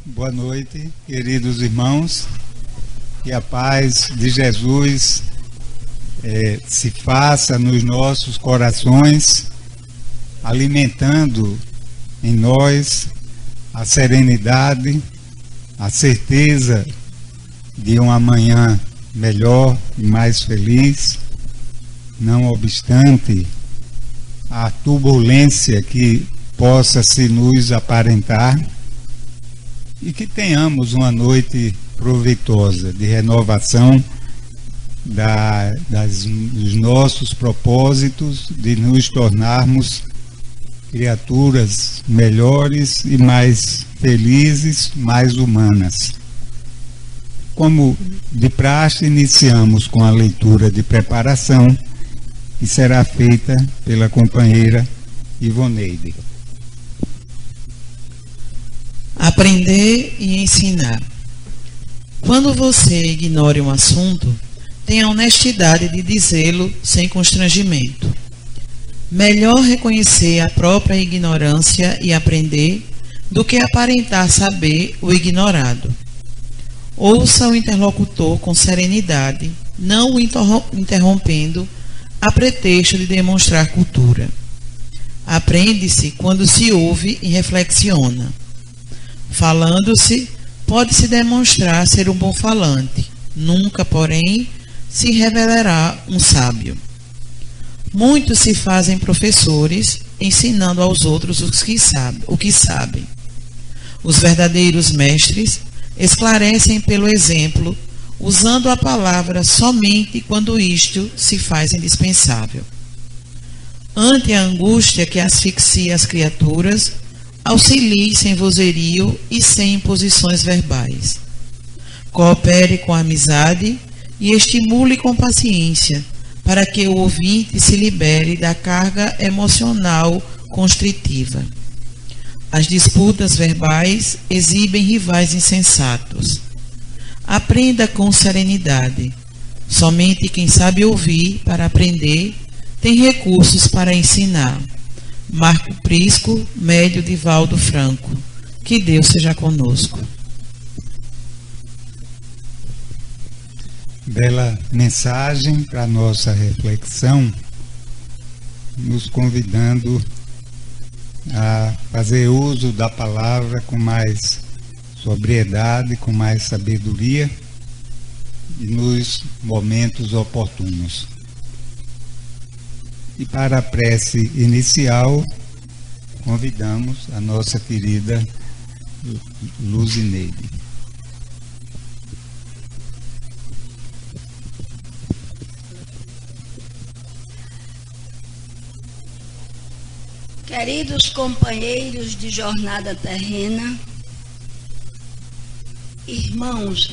Boa noite, queridos irmãos, que a paz de Jesus se faça nos nossos corações, alimentando em nós a serenidade, a certeza de um amanhã melhor e mais feliz, não obstante a turbulência que possa se nos aparentar, e que tenhamos uma noite proveitosa de renovação dos nossos propósitos, de nos tornarmos criaturas melhores e mais felizes, mais humanas. Como de praxe, iniciamos com a leitura de preparação, que será feita pela companheira Ivoneide. Aprender e ensinar. Quando você ignore um assunto, tenha a honestidade de dizê-lo sem constrangimento. Melhor reconhecer a própria ignorância e aprender do que aparentar saber o ignorado. Ouça o interlocutor com serenidade, não o interrompendo a pretexto de demonstrar cultura. Aprende-se quando se ouve e reflexiona. Falando-se, pode-se demonstrar ser um bom falante, nunca, porém, se revelará um sábio. Muitos se fazem professores, ensinando aos outros o que sabem. Os verdadeiros mestres esclarecem pelo exemplo, usando a palavra somente quando isto se faz indispensável. Ante a angústia que asfixia as criaturas, auxilie sem vozerio e sem imposições verbais. Coopere com amizade e estimule com paciência, para que o ouvinte se libere da carga emocional constritiva. As disputas verbais exibem rivais insensatos. Aprenda com serenidade. Somente quem sabe ouvir para aprender tem recursos para ensinar. Marco Prisco, Médio Divaldo Franco. Que Deus seja conosco. Bela mensagem para a nossa reflexão, nos convidando a fazer uso da palavra com mais sobriedade, com mais sabedoria e nos momentos oportunos. E para a prece inicial, convidamos a nossa querida Luzineide. Queridos companheiros de jornada terrena, irmãos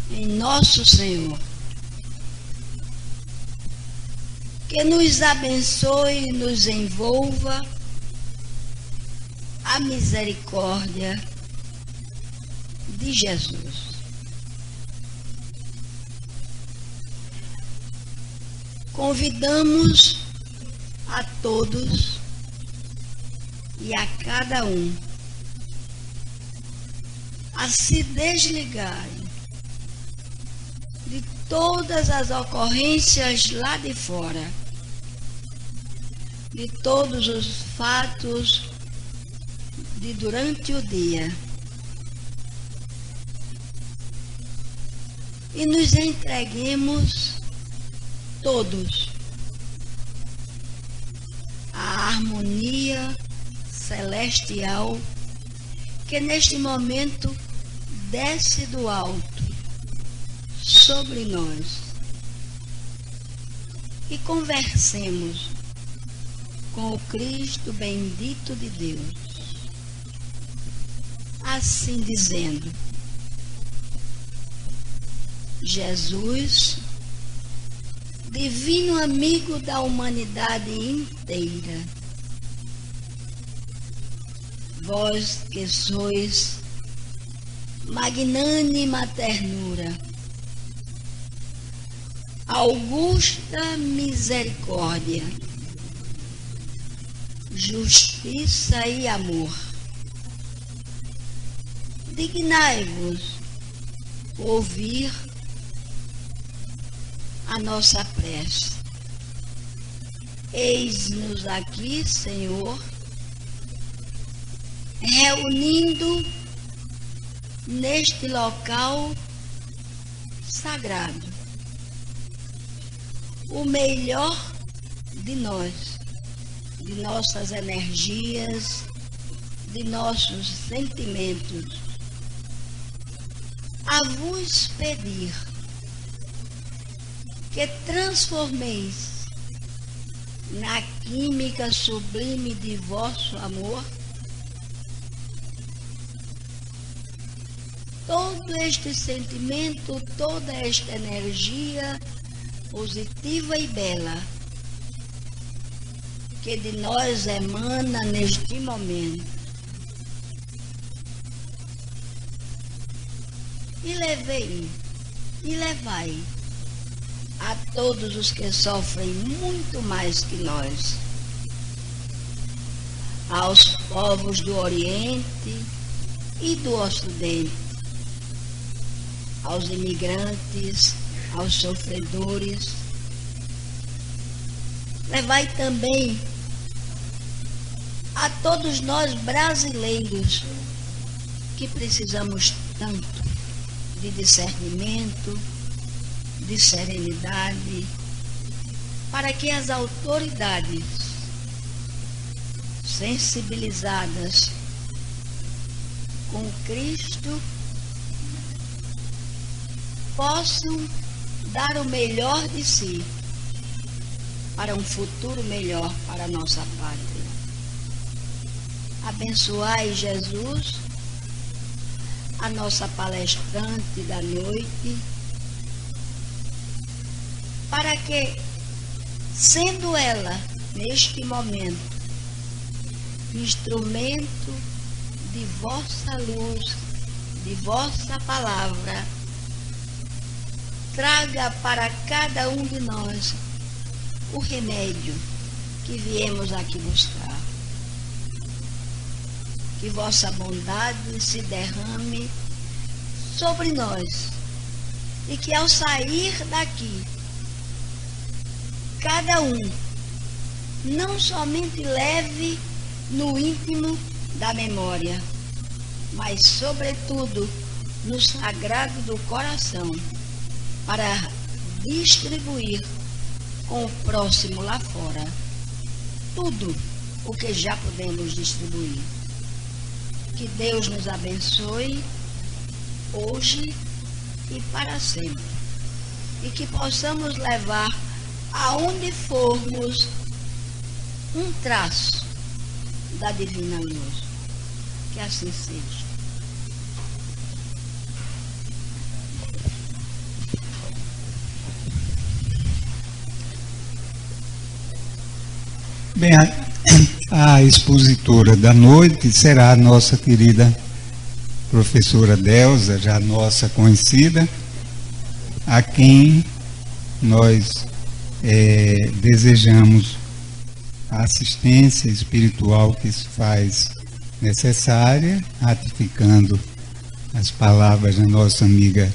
em nosso Senhor, que nos abençoe e nos envolva a misericórdia de Jesus. Convidamos a todos e a cada um a se desligarem de todas as ocorrências lá de fora, de todos os fatos de durante o dia, e nos entreguemos todos à harmonia celestial que neste momento desce do alto sobre nós, e conversemos com o Cristo bendito de Deus, assim dizendo: Jesus, divino amigo da humanidade inteira, vós que sois magnânima ternura, augusta misericórdia, justiça e amor, dignai-vos ouvir a nossa prece. Eis-nos aqui, Senhor, reunindo neste local sagrado o melhor de nós, de nossas energias, de nossos sentimentos, a vos pedir que transformeis na química sublime de vosso amor todo este sentimento, toda esta energia positiva e bela que de nós emana neste momento. E levai a todos os que sofrem muito mais que nós, aos povos do Oriente e do Ocidente, aos imigrantes, aos sofredores. Levai também a todos nós brasileiros que precisamos tanto de discernimento, de serenidade, para que as autoridades sensibilizadas com Cristo possam dar o melhor de si para um futuro melhor para a nossa pátria. Abençoai, Jesus, a nossa palestrante da noite, para que, sendo ela, neste momento, instrumento de vossa luz, de vossa palavra, traga para cada um de nós o remédio que viemos aqui buscar. Que vossa bondade se derrame sobre nós e que ao sair daqui, cada um não somente leve no íntimo da memória, mas sobretudo no sagrado do coração, para distribuir com o próximo lá fora tudo o que já podemos distribuir. Que Deus nos abençoe hoje e para sempre, e que possamos levar aonde formos um traço da divina luz. Que assim seja. Bem, a expositora da noite será a nossa querida professora Delza, já nossa conhecida, a quem nós desejamos a assistência espiritual que se faz necessária, ratificando as palavras da nossa amiga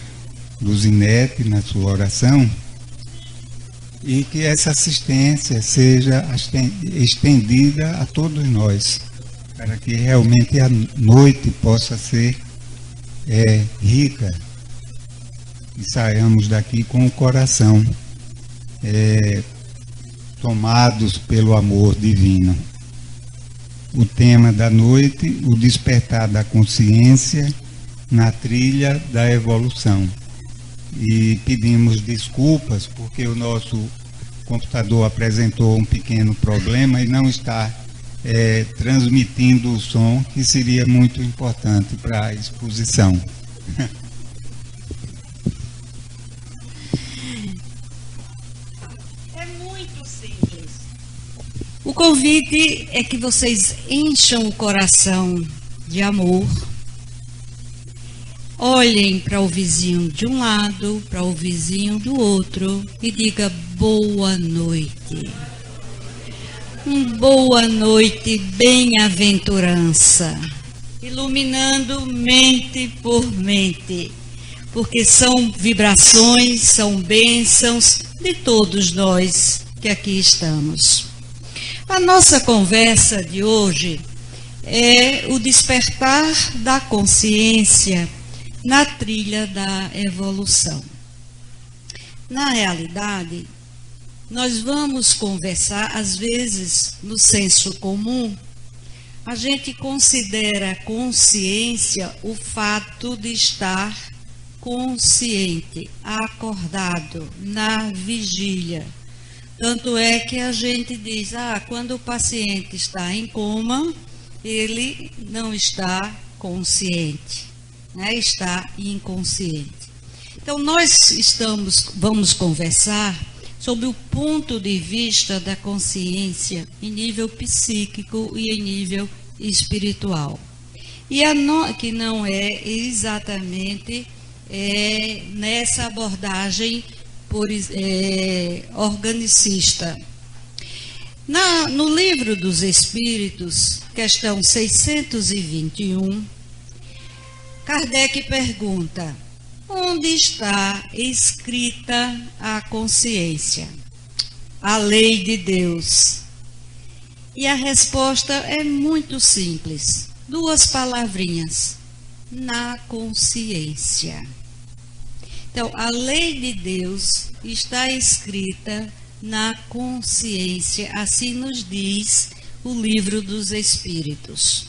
Luzinete na sua oração, e que essa assistência seja estendida a todos nós, para que realmente a noite possa ser rica e saiamos daqui com o coração tomados pelo amor divino. O tema da noite, o despertar da consciência na trilha da evolução. E pedimos desculpas porque o nosso computador apresentou um pequeno problema e não está transmitindo o som, que seria muito importante para a exposição. É muito simples. O convite é que vocês encham o coração de amor. Olhem para o vizinho de um lado, para o vizinho do outro e diga boa noite. Boa noite, bem-aventurança. iluminando mente por mente, porque são vibrações, são bênçãos de todos nós que aqui estamos. A nossa conversa de hoje é o despertar da consciência na trilha da evolução. Na realidade, nós vamos conversar, às vezes, no senso comum, a gente considera consciência o fato de estar consciente, acordado, na vigília. Tanto é que a gente diz, quando o paciente está em coma, ele não está consciente, né? Está inconsciente. Então, nós vamos conversar sobre o ponto de vista da consciência em nível psíquico e em nível espiritual. E que não é exatamente nessa abordagem organicista. No Livro dos Espíritos, questão 621, Kardec pergunta: onde está escrita a consciência, a lei de Deus? E a resposta é muito simples, 2 palavrinhas: na consciência. Então, a lei de Deus está escrita na consciência, assim nos diz o Livro dos Espíritos.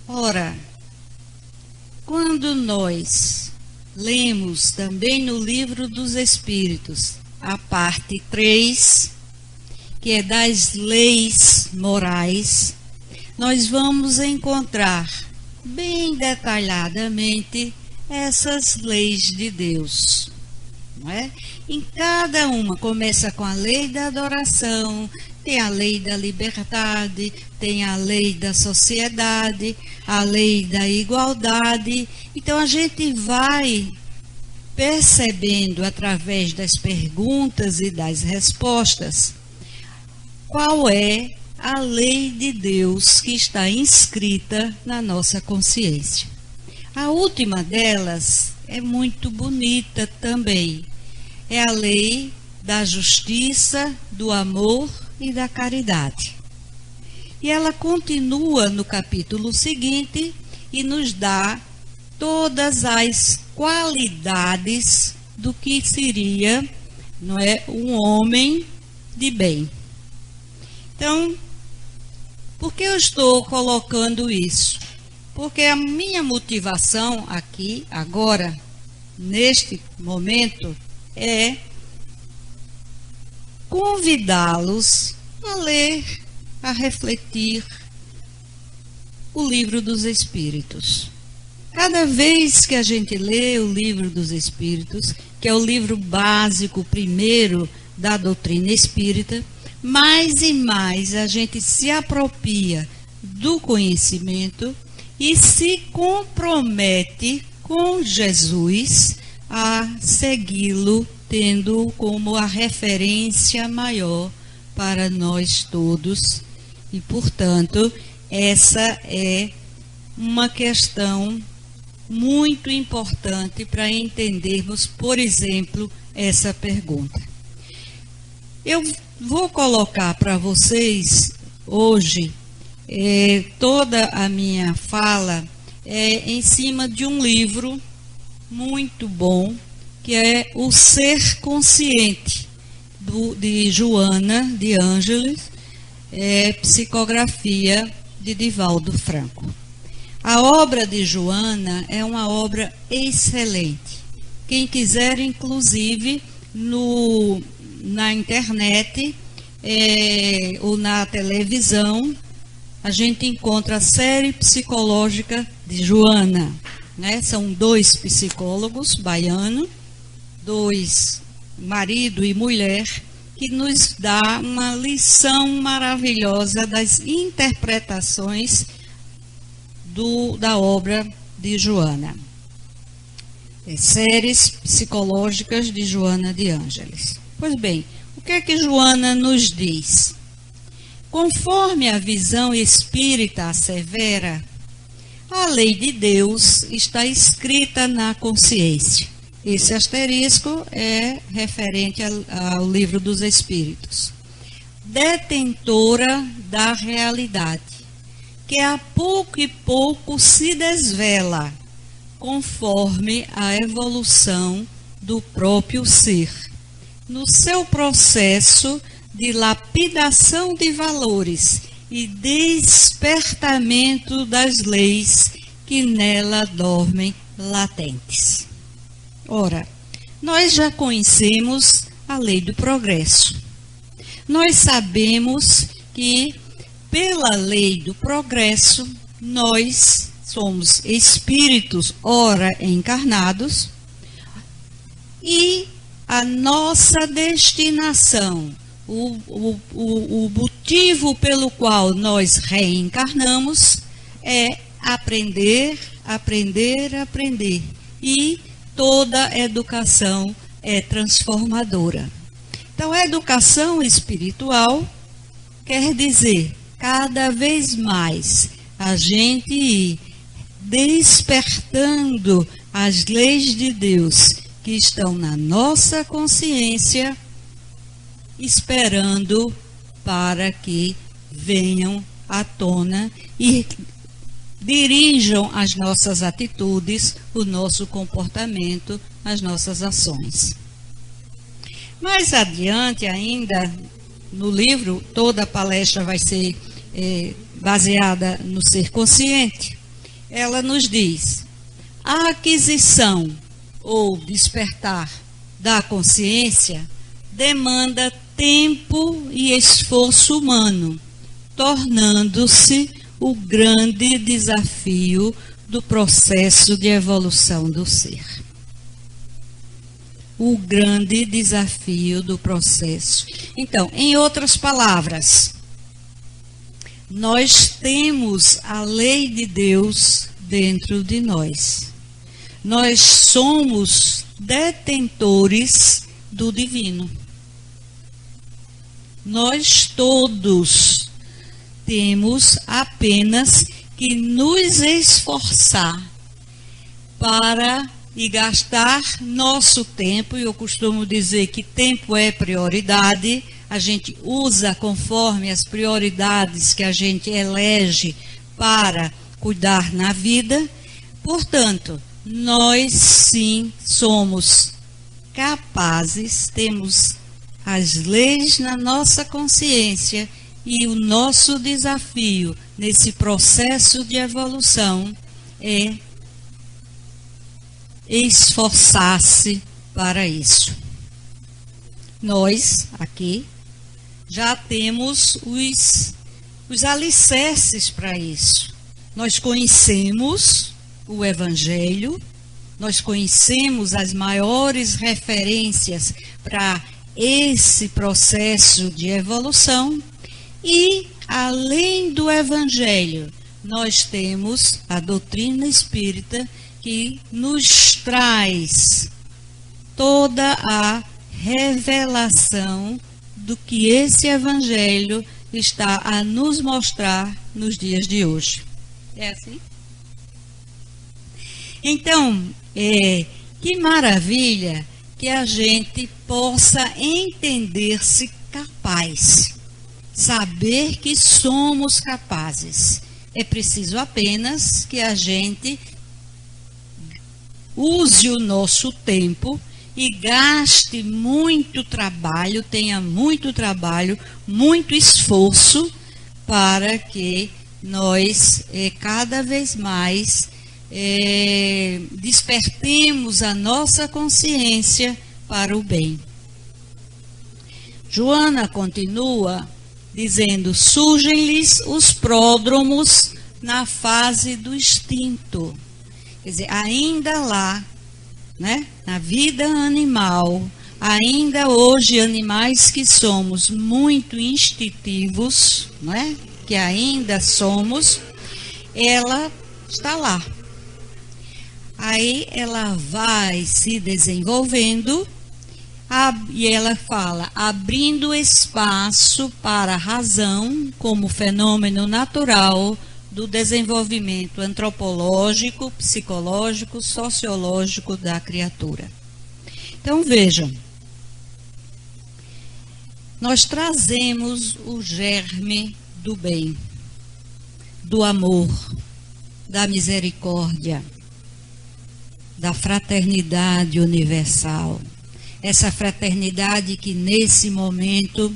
Ora, quando nós lemos também no Livro dos Espíritos a parte 3, que é das leis morais, nós vamos encontrar bem detalhadamente essas leis de Deus, não é? Em cada uma, começa com a lei da adoração, tem a lei da liberdade, tem a lei da sociedade, a lei da igualdade. Então a gente vai percebendo através das perguntas e das respostas qual é a lei de Deus que está inscrita na nossa consciência. A última delas é muito bonita também. É a lei da justiça, do amor e da caridade. E ela continua no capítulo seguinte e nos dá todas as qualidades do que seria, não é, um homem de bem. Então, por que eu estou colocando isso? Porque a minha motivação aqui, agora, neste momento, é convidá-los a ler, a refletir o Livro dos Espíritos. Cada vez que a gente lê o Livro dos Espíritos, que é o livro básico primeiro da doutrina espírita, mais e mais a gente se apropria do conhecimento e se compromete com Jesus a segui-lo, tendo como a referência maior para nós todos. E, portanto, essa é uma questão muito importante para entendermos, por exemplo, essa pergunta. Eu vou colocar para vocês hoje toda a minha fala em cima de um livro muito bom, que é O Ser Consciente, de Joana de Ângeles, psicografia de Divaldo Franco. A obra de Joana é uma obra excelente. Quem quiser, inclusive, na internet ou na televisão, a gente encontra a série psicológica de Joana, né? São 2 psicólogos baianos, 2 marido e mulher, que nos dá uma lição maravilhosa das interpretações da obra de Joana. Séries psicológicas de Joana de Ângeles. Pois bem, o que é que Joana nos diz? Conforme a visão espírita assevera, a lei de Deus está escrita na consciência. Esse asterisco é referente ao Livro dos Espíritos. Detentora da realidade, que a pouco e pouco se desvela, conforme a evolução do próprio ser, no seu processo de lapidação de valores e despertamento das leis que nela dormem latentes. Ora, nós já conhecemos a lei do progresso. Nós sabemos que, pela lei do progresso, nós somos espíritos ora encarnados e a nossa destinação, o motivo pelo qual nós reencarnamos é aprender, aprender, aprender. E toda educação é transformadora. Então, a educação espiritual quer dizer, cada vez mais, a gente ir despertando as leis de Deus que estão na nossa consciência, esperando para que venham à tona e dirijam as nossas atitudes, o nosso comportamento, as nossas ações. Mais adiante ainda, no livro, toda a palestra vai ser baseada no ser consciente. Ela nos diz: a aquisição ou despertar da consciência demanda tempo e esforço humano, tornando-se o grande desafio do processo de evolução do ser. O grande desafio do processo. Então, em outras palavras, nós temos a lei de Deus dentro de nós. Nós somos detentores do divino. Nós todos temos apenas que nos esforçar para e gastar nosso tempo, e eu costumo dizer que tempo é prioridade, a gente usa conforme as prioridades que a gente elege para cuidar na vida. Portanto, nós sim somos capazes, temos as leis na nossa consciência, e o nosso desafio nesse processo de evolução é esforçar-se para isso. Nós, aqui, já temos os alicerces para isso. Nós conhecemos o Evangelho, nós conhecemos as maiores referências para esse processo de evolução e, além do Evangelho, nós temos a doutrina espírita que nos traz toda a revelação do que esse Evangelho está a nos mostrar nos dias de hoje. É assim? Então, que maravilha que a gente possa entender-se capaz, saber que somos capazes. É preciso apenas que a gente use o nosso tempo e gaste muito trabalho, tenha muito trabalho, muito esforço, para que nós cada vez mais despertemos a nossa consciência para o bem. Joana continua dizendo: surgem-lhes os pródromos na fase do instinto. Quer dizer, ainda lá, né, na vida animal, ainda hoje animais que somos muito instintivos, né, que ainda somos, ela está lá. Aí ela vai se desenvolvendo E ela fala, abrindo espaço para a razão como fenômeno natural do desenvolvimento antropológico, psicológico, sociológico da criatura. Então vejam, nós trazemos o germe do bem, do amor, da misericórdia, da fraternidade universal. Essa fraternidade que nesse momento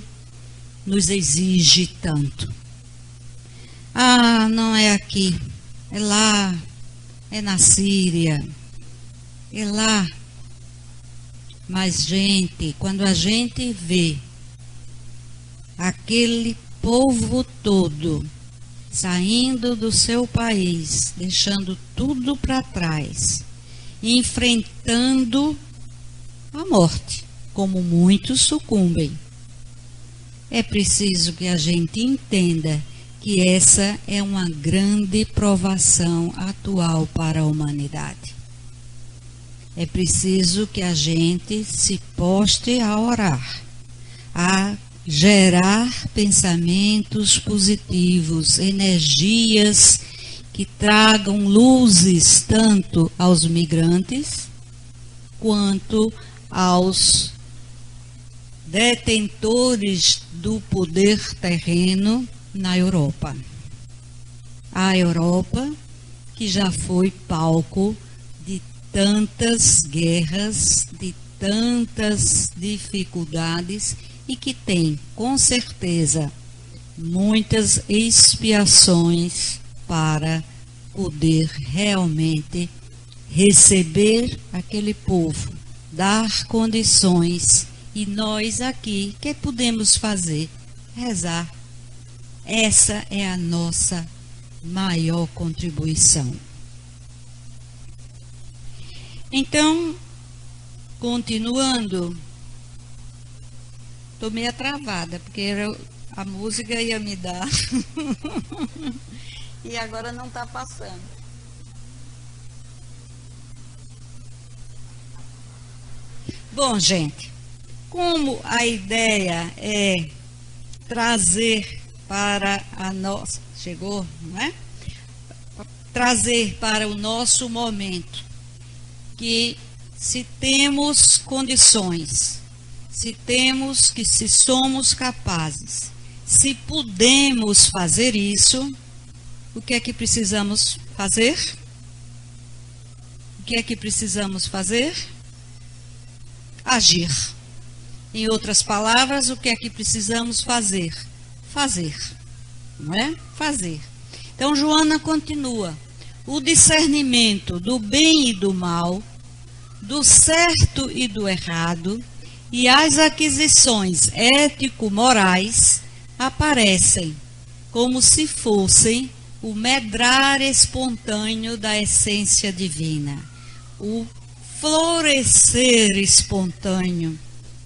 nos exige tanto. Ah, não é aqui, é lá, é na Síria, é lá. Mas, gente, quando a gente vê aquele povo todo saindo do seu país, deixando tudo para trás, enfrentando a morte, como muitos sucumbem, é preciso que a gente entenda que essa é uma grande provação atual para a humanidade. É preciso que a gente se poste a orar, a gerar pensamentos positivos, energias que tragam luzes tanto aos migrantes quanto aos detentores do poder terreno na Europa. A Europa que já foi palco de tantas guerras, de tantas dificuldades e que tem, com certeza, muitas expiações para poder realmente receber aquele povo, dar condições, e nós aqui, o que podemos fazer? Rezar. Essa é a nossa maior contribuição. Então, continuando, estou meio travada, porque a música ia me dar, e agora não está passando. Bom, gente, como a ideia é trazer para a nossa... Chegou, não é? Trazer para o nosso momento que se temos condições, se somos capazes, se podemos fazer isso, o que é que precisamos fazer? O que é que precisamos fazer? Agir. Em outras palavras, o que é que precisamos fazer? Fazer, não é? Fazer. Então, Joana continua. O discernimento do bem e do mal, do certo e do errado, e as aquisições ético-morais aparecem como se fossem o medrar espontâneo da essência divina, o florescer espontâneo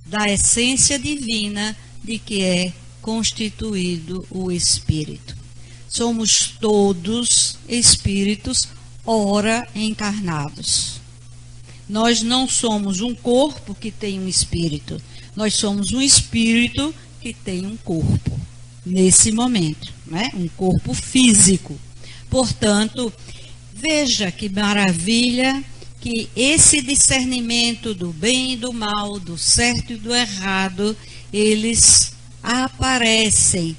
da essência divina de que é constituído o espírito. Somos todos espíritos, ora encarnados. Nós não somos um corpo que tem um espírito, nós somos um espírito que tem um corpo, nesse momento, né? Um corpo físico. Portanto, veja que maravilha que esse discernimento do bem e do mal, do certo e do errado, eles aparecem,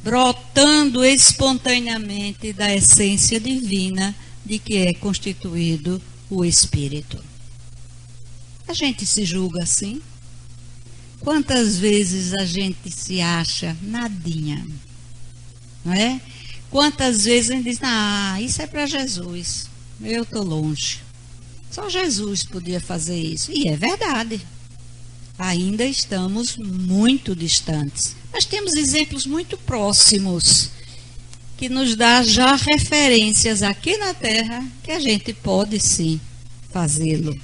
brotando espontaneamente da essência divina de que é constituído o espírito. A gente se julga assim? Quantas vezes a gente se acha nadinha? Não é? Quantas vezes a gente diz, isso é para Jesus, eu estou longe. Só Jesus podia fazer isso. E é verdade. Ainda estamos muito distantes. Mas temos exemplos muito próximos que nos dá já referências aqui na Terra que a gente pode sim fazê-lo.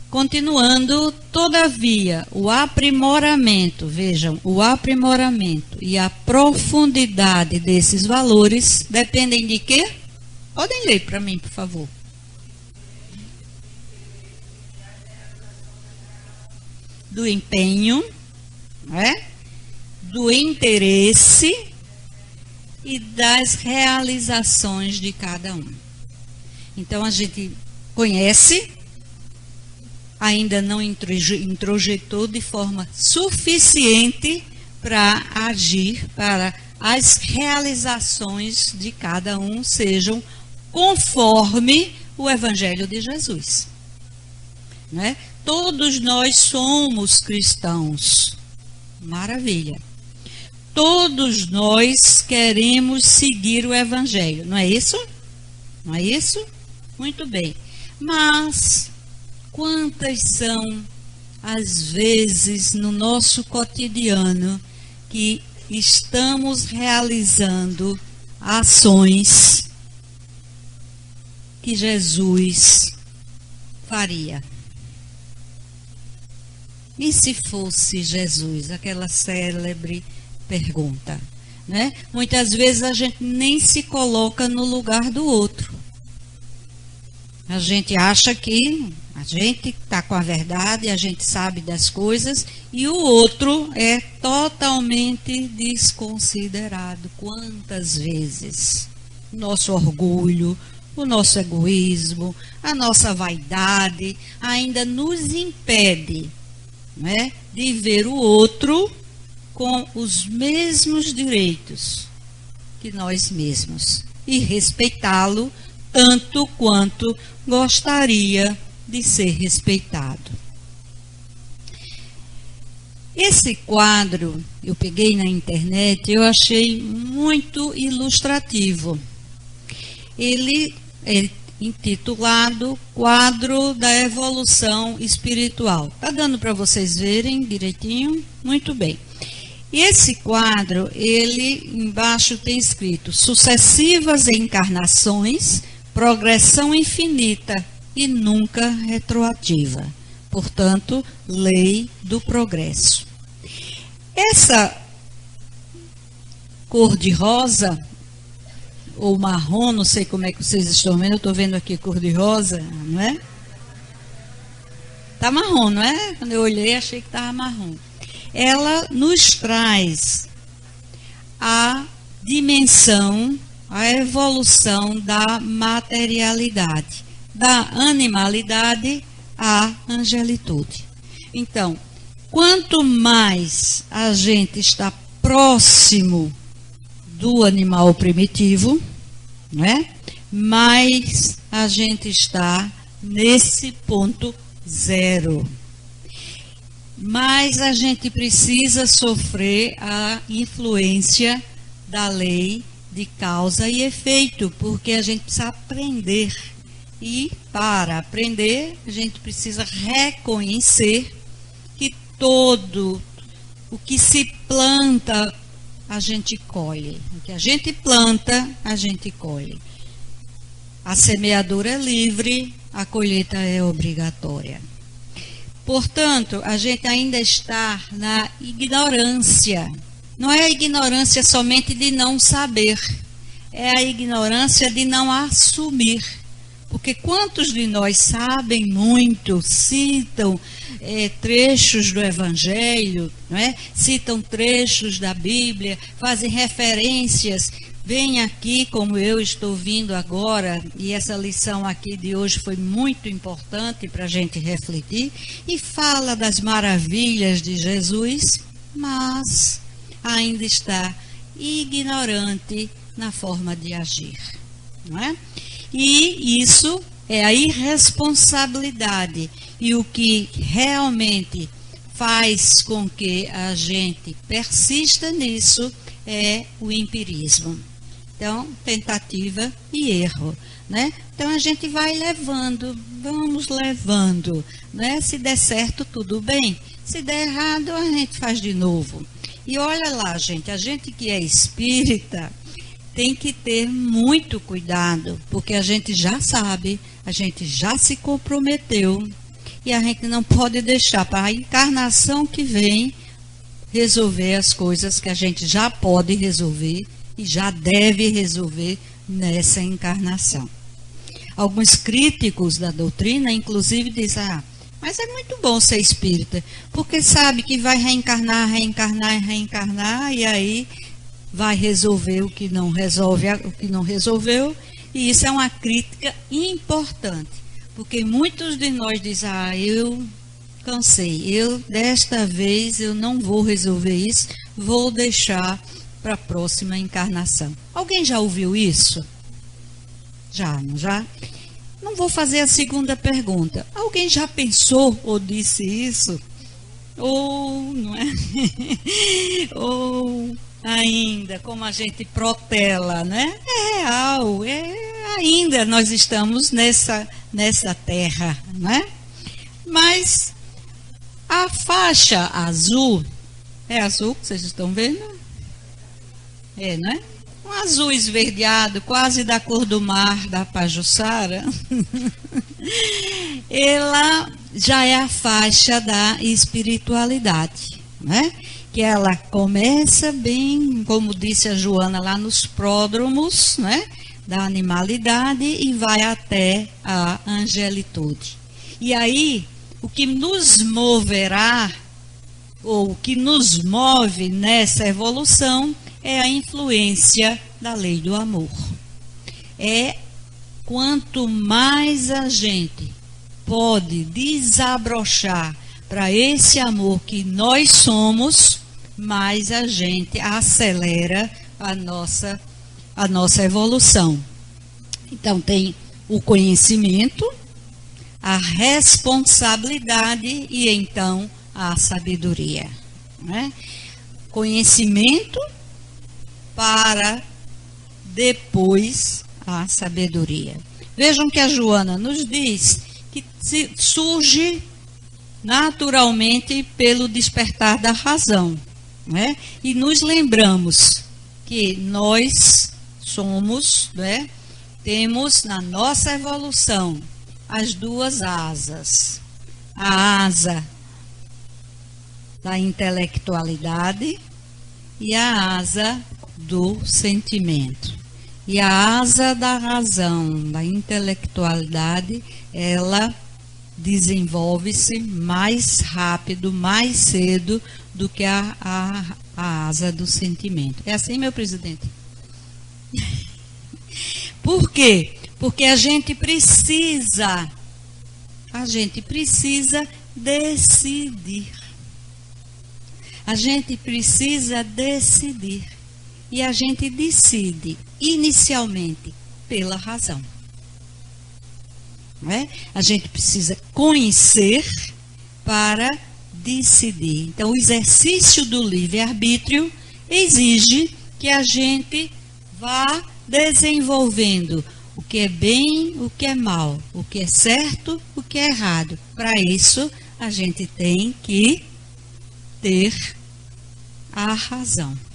Continuando, todavia, o aprimoramento, vejam, o aprimoramento e a profundidade desses valores dependem de quê? Podem ler para mim, por favor. do empenho, né? Do interesse e das realizações de cada um. Então a gente conhece, ainda não introjetou de forma suficiente para agir, para as realizações de cada um sejam conforme o Evangelho de Jesus. Né? Todos nós somos cristãos. Maravilha. Todos nós queremos seguir o Evangelho, não é isso? Não é isso? Muito bem. Mas quantas são as vezes no nosso cotidiano que estamos realizando ações que Jesus faria? E se fosse Jesus? Aquela célebre pergunta, né? Muitas vezes a gente nem se coloca no lugar do outro. A gente acha que a gente está com a verdade, a gente sabe das coisas, e o outro é totalmente desconsiderado. Quantas vezes nosso orgulho, o nosso egoísmo, a nossa vaidade ainda nos impede, né, de ver o outro com os mesmos direitos que nós mesmos e respeitá-lo tanto quanto gostaria de ser respeitado. Esse quadro eu peguei na internet, eu achei muito ilustrativo. Ele é intitulado Quadro da Evolução Espiritual. Tá dando para vocês verem direitinho? Muito bem. E esse quadro, ele embaixo tem escrito: sucessivas encarnações, progressão infinita e nunca retroativa. Portanto, lei do progresso. Essa cor de rosa, ou marrom, não sei como é que vocês estão vendo, eu estou vendo aqui cor de rosa, não é? Está marrom, não é? Quando eu olhei, achei que estava marrom. Ela nos traz a dimensão, a evolução da materialidade, da animalidade à angelitude. Então, quanto mais a gente está próximo do animal primitivo, né, mais a gente está nesse ponto zero. Mas a gente precisa sofrer a influência da lei de causa e efeito, porque a gente precisa aprender. E para aprender, a gente precisa reconhecer que todo o que se planta, a gente colhe. O que a gente planta, a gente colhe. A semeadura é livre, a colheita é obrigatória. Portanto, a gente ainda está na ignorância. Não é a ignorância somente de não saber, é a ignorância de não assumir. Porque quantos de nós sabem muito, citam trechos do Evangelho, não é? Citam trechos da Bíblia, fazem referências, vêm aqui como eu estou vindo agora, e essa lição aqui de hoje foi muito importante para a gente refletir, e fala das maravilhas de Jesus, mas ainda está ignorante na forma de agir, não é? E isso é a irresponsabilidade. E o que realmente faz com que a gente persista nisso é o empirismo. Então, tentativa e erro, né? Então, a gente vai levando, vamos levando, né? Se der certo, tudo bem. Se der errado, a gente faz de novo. E olha lá, gente, a gente que é espírita tem que ter muito cuidado, porque a gente já sabe, a gente já se comprometeu e a gente não pode deixar para a encarnação que vem resolver as coisas que a gente já pode resolver e já deve resolver nessa encarnação. Alguns críticos da doutrina, inclusive, dizem, Mas é muito bom ser espírita, porque sabe que vai reencarnar, e aí vai resolver o que não resolve, o que não resolveu, e isso é uma crítica importante, porque muitos de nós dizem, eu cansei, desta vez eu não vou resolver isso, vou deixar para a próxima encarnação. Alguém já ouviu isso? Já, não já? Não vou fazer a segunda pergunta. Alguém já pensou ou disse isso? Ou, não é? Ou ainda, como a gente protela, né? É real, ainda nós estamos nessa terra, né? Mas a faixa azul, é azul que vocês estão vendo? Não é? Um azul esverdeado, quase da cor do mar da Pajuçara. Ela já é a faixa da espiritualidade, né? Que ela começa bem, como disse a Joana, lá nos pródromos, né? Da animalidade e vai até a angelitude. E aí, o que nos moverá, ou o que nos move nessa evolução, é a influência da lei do amor. Quanto mais a gente pode desabrochar para esse amor que nós somos, mais a gente acelera a nossa evolução. Então tem o conhecimento, a responsabilidade e então a sabedoria, né? Conhecimento para depois a sabedoria. Vejam que a Joana nos diz que surge naturalmente pelo despertar da razão, né? E nos lembramos que nós somos, né? Temos na nossa evolução as duas asas. A asa da intelectualidade e a asa do sentimento. E a asa da razão, da intelectualidade, ela desenvolve-se mais rápido, mais cedo do que a asa do sentimento. É assim, meu presidente? Por quê? Porque a gente precisa decidir. A gente precisa decidir. E a gente decide inicialmente pela razão. Não é? A gente precisa conhecer para decidir. Então, o exercício do livre-arbítrio exige que a gente vá desenvolvendo o que é bem, o que é mal, o que é certo, o que é errado. Para isso, a gente tem que ter a razão.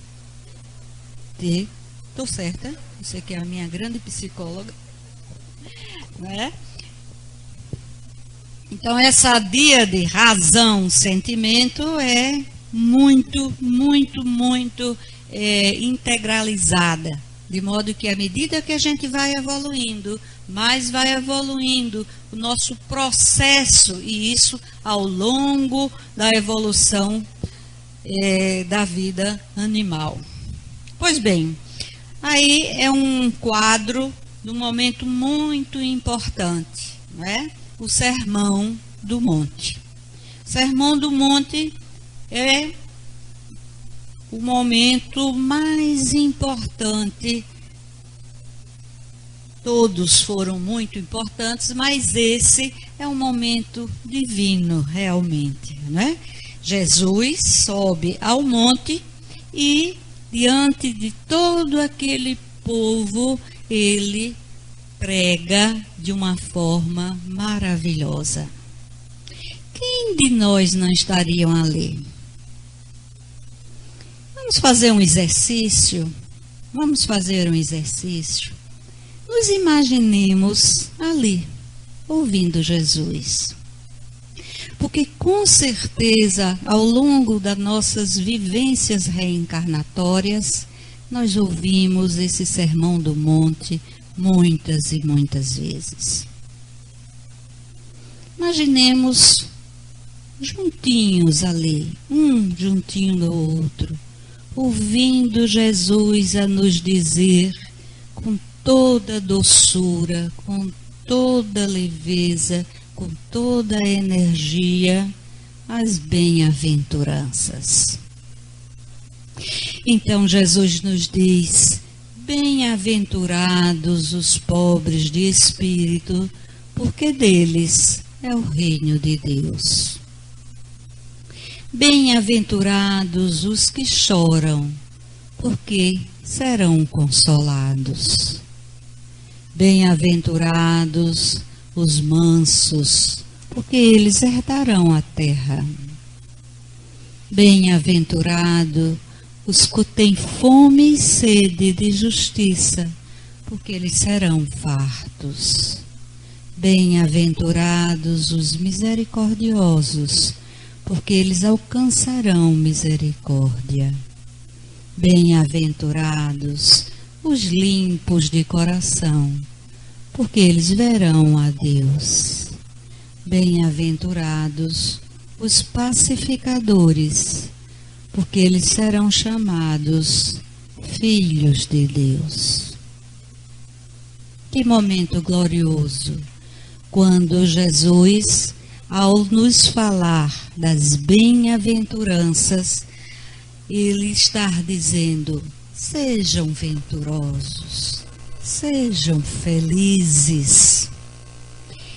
Estou certa? Você que é a minha grande psicóloga, né? Então, essa díade razão, sentimento é muito integralizada. De modo que, à medida que a gente vai evoluindo, mais vai evoluindo o nosso processo, e isso ao longo da evolução da vida animal. Pois bem, aí é um quadro de um momento muito importante, não é? O Sermão do Monte. O Sermão do Monte é o momento mais importante. Todos foram muito importantes, mas esse é um momento divino, realmente, né? Jesus sobe ao monte e, diante de todo aquele povo, ele prega de uma forma maravilhosa. Quem de nós não estariam ali? Vamos fazer um exercício? Vamos fazer um exercício. Nos imaginemos ali, ouvindo Jesus. Porque com certeza, ao longo das nossas vivências reencarnatórias, nós ouvimos esse Sermão do Monte muitas e muitas vezes. Imaginemos juntinhos ali, um juntinho do outro, ouvindo Jesus a nos dizer com toda doçura, com toda leveza, com toda energia, as bem-aventuranças. Então Jesus nos diz: bem-aventurados os pobres de espírito, porque deles é o reino de Deus. Bem-aventurados os que choram, porque serão consolados. Bem-aventurados os mansos, porque eles herdarão a terra. Bem-aventurado os que têm fome e sede de justiça, porque eles serão fartos. Bem-aventurados os misericordiosos, porque eles alcançarão misericórdia. Bem-aventurados os limpos de coração, porque eles verão a Deus. Bem-aventurados os pacificadores, porque eles serão chamados filhos de Deus. Que momento glorioso, quando Jesus, ao nos falar das bem-aventuranças, Ele está dizendo: sejam venturosos, sejam felizes.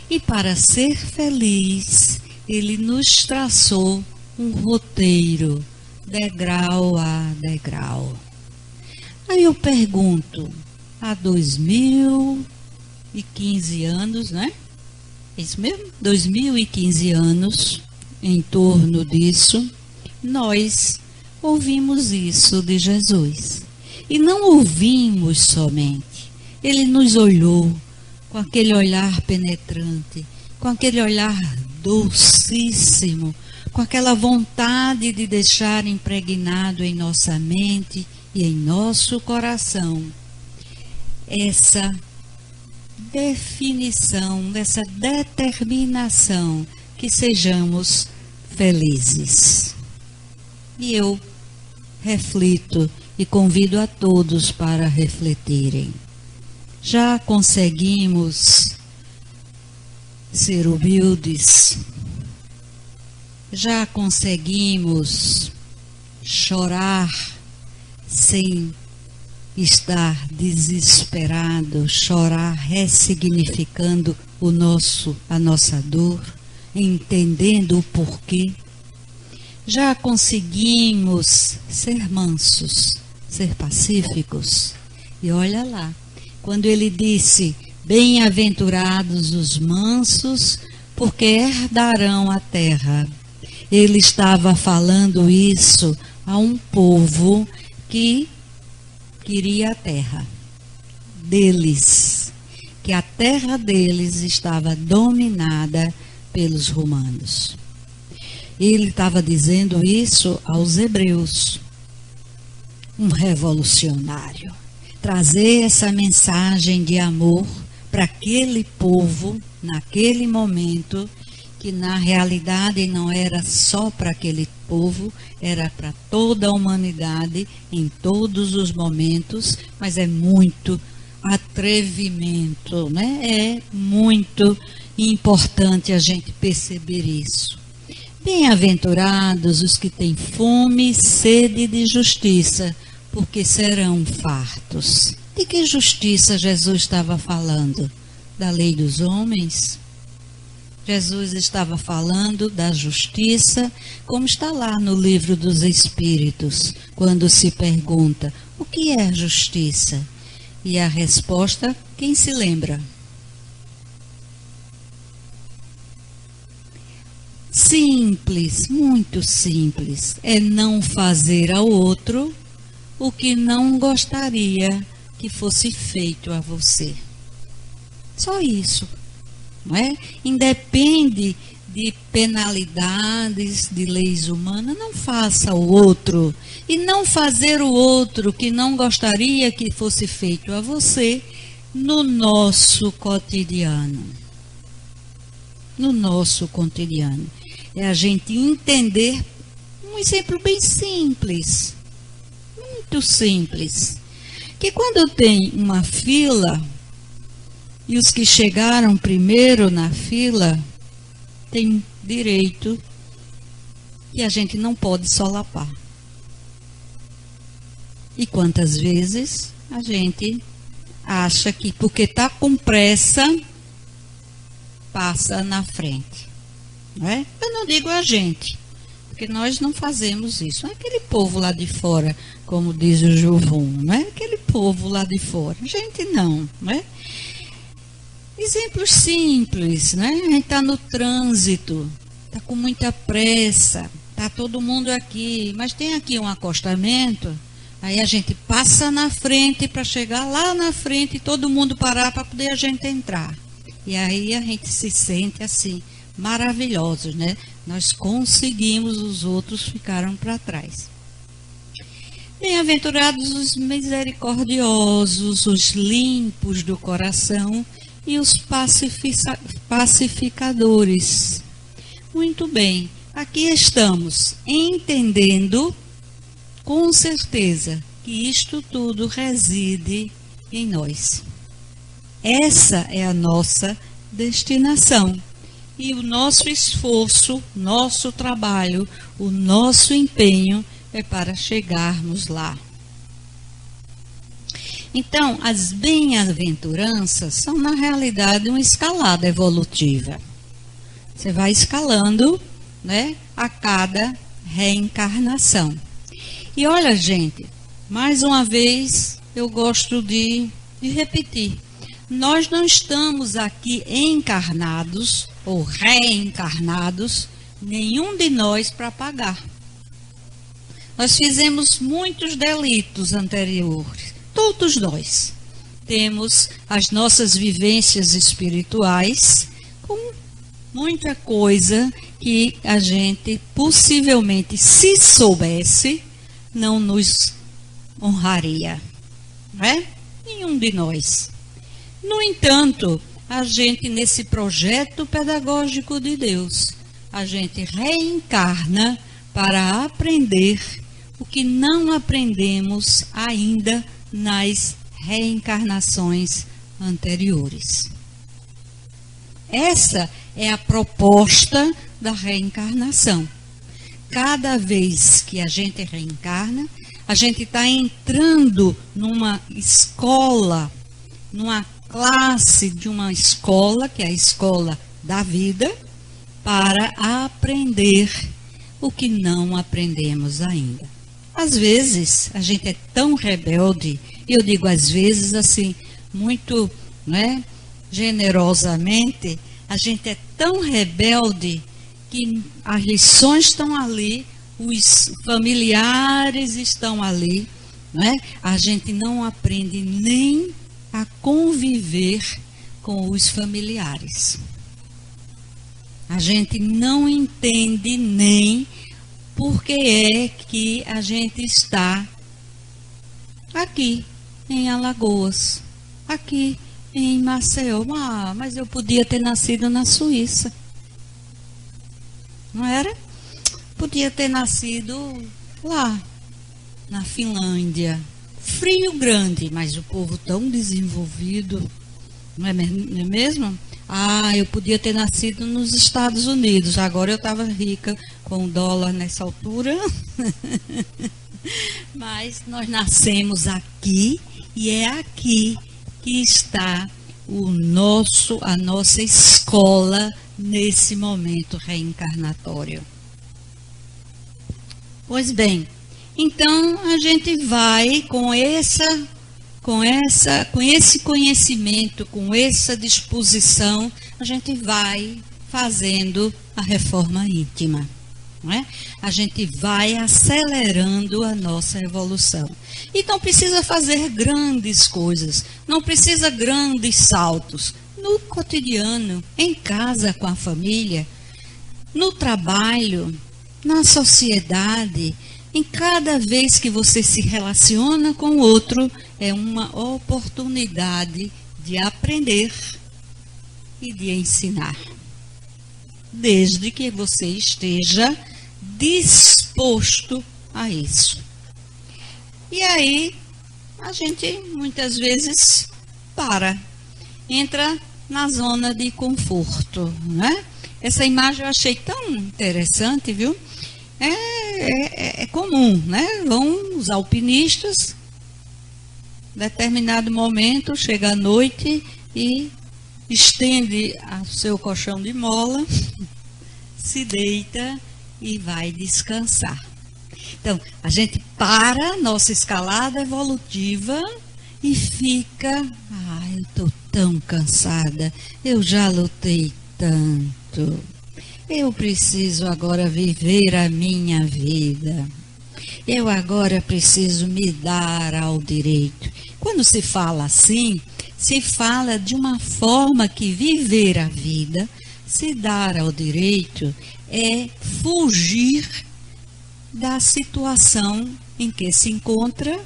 E para ser feliz, Ele nos traçou um roteiro, degrau a degrau. Aí eu pergunto, há 2015 anos, né? Isso mesmo? 2015 anos, em torno disso, nós ouvimos isso de Jesus. E não ouvimos somente. Ele nos olhou com aquele olhar penetrante, com aquele olhar docíssimo, com aquela vontade de deixar impregnado em nossa mente e em nosso coração essa definição, essa determinação que sejamos felizes. E eu reflito e convido a todos para refletirem. Já conseguimos ser humildes? Já conseguimos chorar sem estar desesperado, chorar ressignificando a nossa dor, entendendo o porquê? Já conseguimos ser mansos, ser pacíficos? E olha lá, quando ele disse: bem-aventurados os mansos, porque herdarão a terra. Ele estava falando isso a um povo que queria a terra deles, que a terra deles estava dominada pelos romanos. Ele estava dizendo isso aos hebreus, um revolucionário, trazer essa mensagem de amor para aquele povo, naquele momento, que na realidade não era só para aquele povo, era para toda a humanidade, em todos os momentos, mas é muito atrevimento, né? É muito importante a gente perceber isso. Bem-aventurados os que têm fome e sede de justiça, porque serão fartos. De que justiça Jesus estava falando? Da lei dos homens? Jesus estava falando da justiça, como está lá no livro dos Espíritos, quando se pergunta: o que é a justiça? E a resposta, quem se lembra? Simples, muito simples. É não fazer ao outro o que não gostaria que fosse feito a você. Só isso. Não é? Independe de penalidades, de leis humanas, não faça ao outro. E não fazer o outro que não gostaria que fosse feito a você no nosso cotidiano. No nosso cotidiano. é a gente entender um exemplo bem simples, muito simples, que quando tem uma fila e os que chegaram primeiro na fila têm direito que a gente não pode solapar. E quantas vezes a gente acha que porque está com pressa, passa na frente. Não é? Eu não digo a gente, porque nós não fazemos isso. Não é aquele povo lá de fora, como diz o Juvum, não é aquele povo lá de fora. A gente não é? Exemplos simples, né? A gente está no trânsito, está com muita pressa, está todo mundo aqui, mas tem aqui um acostamento. Aí a gente passa na frente para chegar lá na frente e todo mundo parar para poder a gente entrar. E aí a gente se sente assim, maravilhosos, né? Nós conseguimos, os outros ficaram para trás. Bem-aventurados os misericordiosos, os limpos do coração e os pacificadores. Muito bem, aqui estamos entendendo com certeza que isto tudo reside em nós. Essa é a nossa destinação. E o nosso esforço, nosso trabalho, o nosso empenho é para chegarmos lá. Então, as bem-aventuranças são, na realidade, uma escalada evolutiva. Você vai escalando, né, a cada reencarnação. E olha, gente, mais uma vez eu gosto de repetir. Nós não estamos aqui encarnados ou reencarnados, nenhum de nós para pagar. Nós fizemos muitos delitos anteriores, todos nós. Temos as nossas vivências espirituais com muita coisa que a gente possivelmente, se soubesse, não nos honraria, não é? Nenhum de nós. No entanto, a gente, nesse projeto pedagógico de Deus, a gente reencarna para aprender o que não aprendemos ainda nas reencarnações anteriores. Essa é a proposta da reencarnação. Cada vez que a gente reencarna, a gente está entrando numa escola, numa classe de uma escola, que é a escola da vida, para aprender o que não aprendemos ainda. Às vezes, a gente é tão rebelde, e eu digo às vezes assim, muito, né, generosamente, a gente é tão rebelde que as lições estão ali, os familiares estão ali, né? A gente não aprende nem a conviver com os familiares. A gente não entende nem por que é que a gente está aqui em Alagoas, aqui em Maceió. Ah, mas eu podia ter nascido na Suíça. Não era? Podia ter nascido lá, na Finlândia. Frio grande, mas o povo tão desenvolvido, não é mesmo? Ah, eu podia ter nascido nos Estados Unidos, agora eu estava rica com o dólar nessa altura. Mas nós nascemos aqui e é aqui que está a nossa escola nesse momento reencarnatório. Pois bem, então a gente vai com esse conhecimento, com essa disposição, a gente vai fazendo a reforma íntima, não é? A gente vai acelerando a nossa evolução. E não precisa fazer grandes coisas, não precisa grandes saltos. No cotidiano, em casa com a família, no trabalho, na sociedade, em cada vez que você se relaciona com o outro, é uma oportunidade de aprender e de ensinar. desde que você esteja disposto a isso. E aí, a gente muitas vezes entra na zona de conforto, né? Essa imagem eu achei tão interessante, viu? É comum, né? Vão os alpinistas, em determinado momento, chega à noite e estende o seu colchão de mola, se deita e vai descansar. Então, a gente para a nossa escalada evolutiva e fica, eu estou tão cansada, eu já lutei tanto, eu preciso agora viver a minha vida, eu agora preciso me dar ao direito. Quando se fala assim, se fala de uma forma que viver a vida, se dar ao direito, é fugir da situação em que se encontra,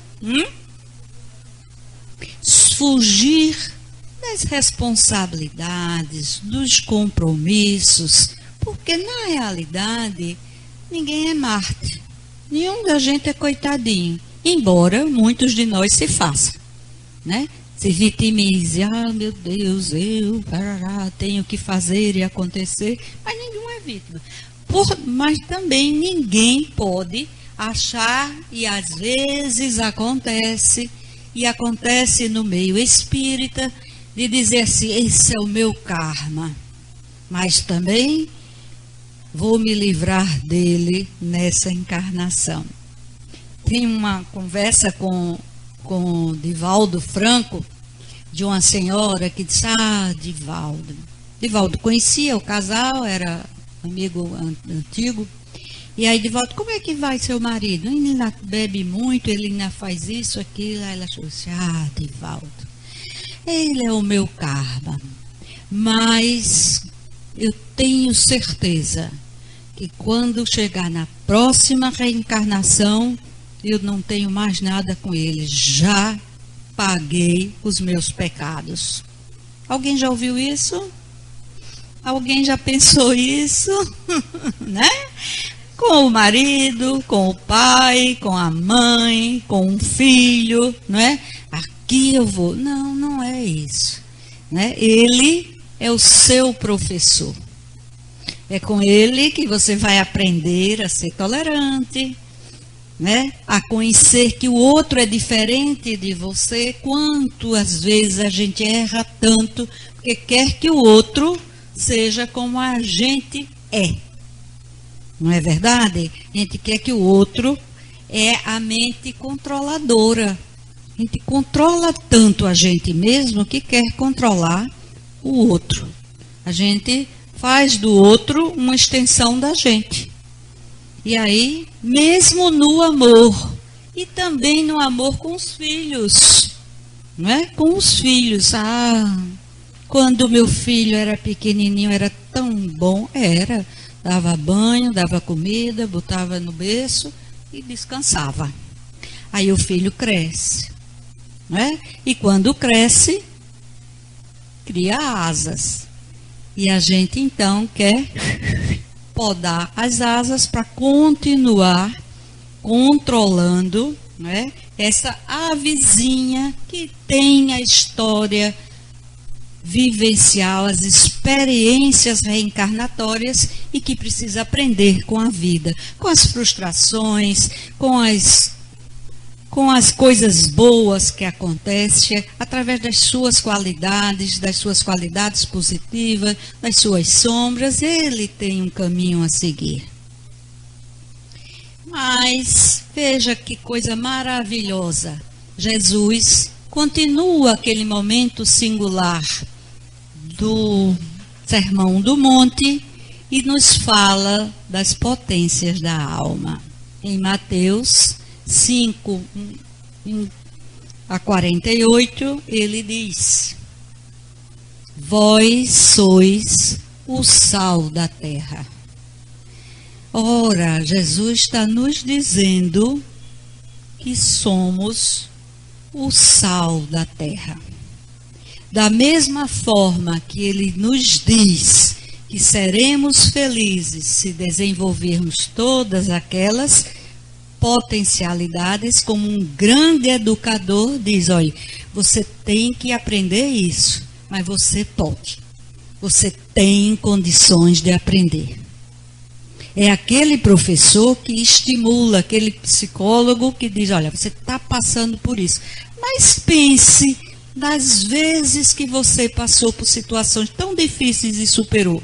fugir das responsabilidades, dos compromissos, porque na realidade ninguém é Marte, nenhum da gente é coitadinho, embora muitos de nós se façam, né? Se vitimize, meu Deus, eu tenho que fazer e acontecer, mas nenhum é vítima. Mas também ninguém pode achar, e às vezes acontece, e acontece no meio espírita, de dizer assim, esse é o meu karma, mas também vou me livrar dele nessa encarnação. Tem uma conversa com Divaldo Franco, de uma senhora que disse, Divaldo conhecia o casal, era amigo antigo, e aí Divaldo, como é que vai seu marido? Ele ainda bebe muito, ele ainda faz isso, aquilo. Aí ela achou assim, Divaldo, ele é o meu karma, mas eu tenho certeza que quando chegar na próxima reencarnação, eu não tenho mais nada com ele, já paguei os meus pecados. Alguém já ouviu isso? Alguém já pensou isso? Né? Com o marido, com o pai, com a mãe, com um filho, não é? Aqui eu vou. Não, não é isso, né? Ele é o seu professor. É com ele que você vai aprender a ser tolerante, né? A conhecer que o outro é diferente de você. Quanto às vezes a gente erra tanto porque quer que o outro seja como a gente é. Não é verdade? A gente quer que o outro é a mente controladora. A gente controla tanto a gente mesmo que quer controlar o outro. A gente faz do outro uma extensão da gente. E aí, mesmo no amor, e também no amor com os filhos, não é? Com os filhos. Quando meu filho era pequenininho, era tão bom, dava banho, dava comida, botava no berço e descansava. Aí o filho cresce, não é? E quando cresce, cria asas. E a gente então quer podar as asas para continuar controlando, né, essa avezinha que tem a história vivencial, as experiências reencarnatórias e que precisa aprender com a vida, com as frustrações, com as coisas boas que acontecem, através das suas qualidades positivas, das suas sombras, ele tem um caminho a seguir. Mas veja que coisa maravilhosa. Jesus continua aquele momento singular do Sermão do Monte e nos fala das potências da alma. Em Mateus 5, 48, ele diz: vós sois o sal da terra. Ora, Jesus está nos dizendo que somos o sal da terra. Da mesma forma que ele nos diz que seremos felizes se desenvolvermos todas aquelas potencialidades, como um grande educador diz, olha, você tem que aprender isso, mas você pode. Você tem condições de aprender. É aquele professor que estimula, aquele psicólogo que diz, olha, você está passando por isso. Mas pense das vezes que você passou por situações tão difíceis e superou.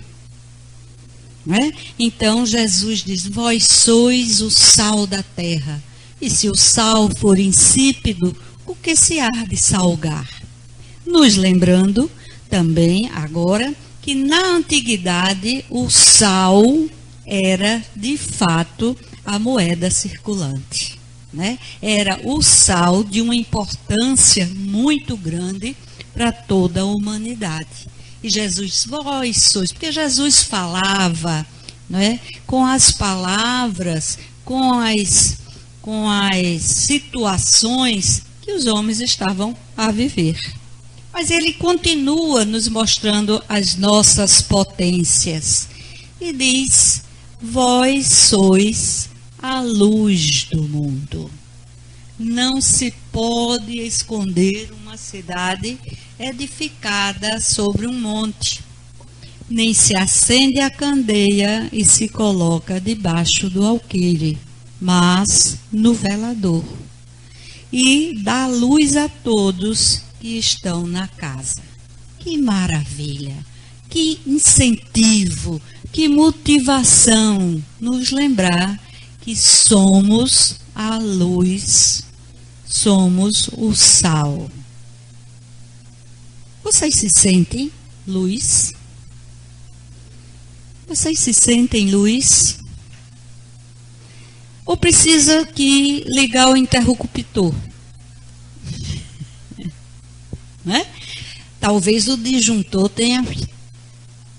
Não é? Então Jesus diz, vós sois o sal da terra. E se o sal for insípido, o que se há de salgar? Nos lembrando também agora que na antiguidade o sal era de fato a moeda circulante, né? Era o sal de uma importância muito grande para toda a humanidade. E Jesus, vós sois, porque Jesus falava, não é? Com as palavras, com as situações que os homens estavam a viver. Mas ele continua nos mostrando as nossas potências. E diz, vós sois a luz do mundo. Não se pode esconder uma cidade edificada sobre um monte. Nem se acende a candeia e se coloca debaixo do alqueire, mas no velador. E dá luz a todos que estão na casa. Que maravilha, que incentivo, que motivação nos lembrar que somos a luz, somos o sal. Vocês se sentem luz? Vocês se sentem luz? Ou precisa que ligar o interruptor? Né? Talvez o disjuntor tenha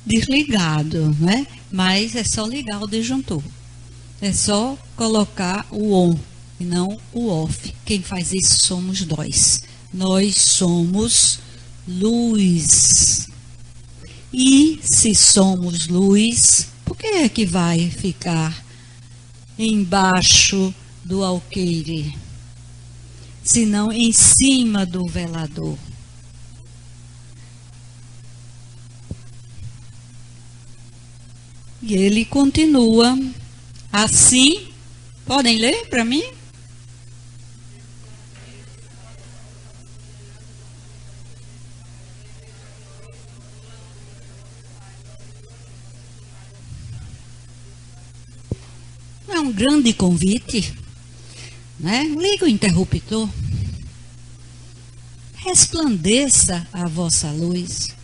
desligado, né? Mas é só ligar o disjuntor. É só colocar o on e não o off. Quem faz isso somos nós. Nós somos luz. E se somos luz, por que é que vai ficar embaixo do alqueire? Se não em cima do velador? E ele continua assim. Podem ler para mim? É um grande convite, né? Liga o interruptor. Resplandeça a vossa luz.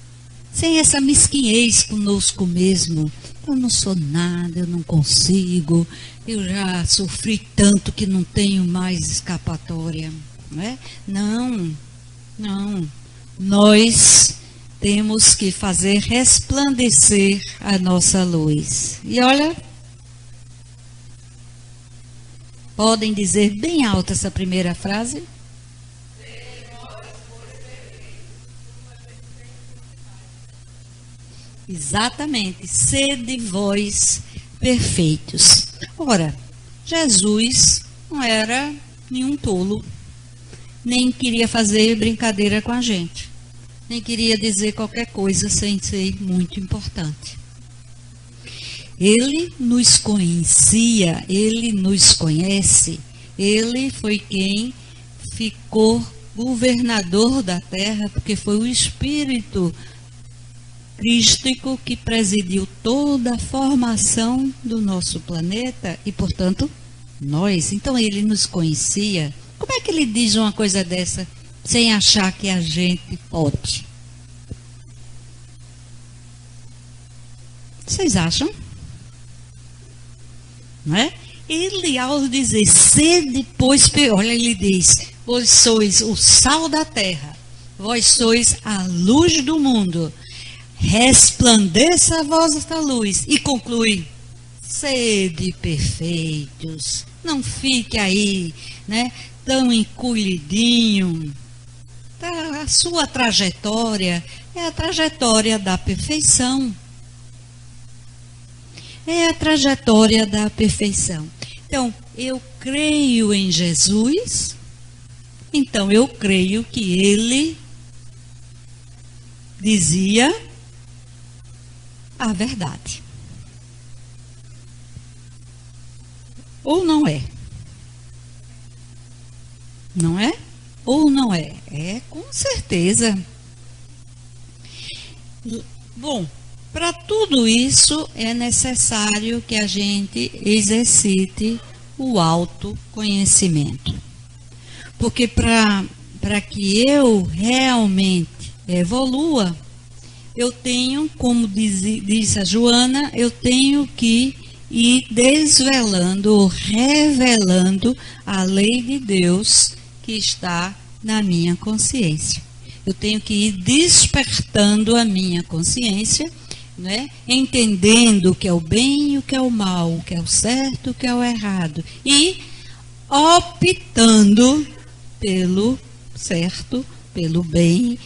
Sem essa mesquinhez conosco mesmo. Eu não sou nada, eu não consigo, eu já sofri tanto que não tenho mais escapatória. Né? Não. Nós temos que fazer resplandecer a nossa luz. E olha, podem dizer bem alta essa primeira frase? Exatamente, sede vós perfeitos. Ora, Jesus não era nenhum tolo, nem queria fazer brincadeira com a gente, nem queria dizer qualquer coisa sem ser muito importante. Ele nos conhecia, ele nos conhece, ele foi quem ficou governador da terra, porque foi o Espírito crístico que presidiu toda a formação do nosso planeta e, portanto, nós. Então, ele nos conhecia. Como é que ele diz uma coisa dessa sem achar que a gente pode? Vocês acham? Não é? Ele, ao dizer, sede, pois, olha, ele diz, vós sois o sal da terra, vós sois a luz do mundo. Resplandeça a vossa luz. E conclui, sede perfeitos. Não fique aí, né, tão encolhidinho. A sua trajetória é a trajetória da perfeição. é a trajetória da perfeição. Então, eu creio em Jesus, então eu creio que ele dizia a verdade. Ou não é? Não é? Ou não é? É, com certeza. Bom, para tudo isso é necessário que a gente exercite o autoconhecimento. Porque para que eu realmente evolua, eu tenho, como disse a Joana, eu tenho que ir desvelando ou revelando a lei de Deus que está na minha consciência. Eu tenho que ir despertando a minha consciência, né? Entendendo o que é o bem e o que é o mal, o que é o certo e o que é o errado. E optando pelo certo, pelo bem,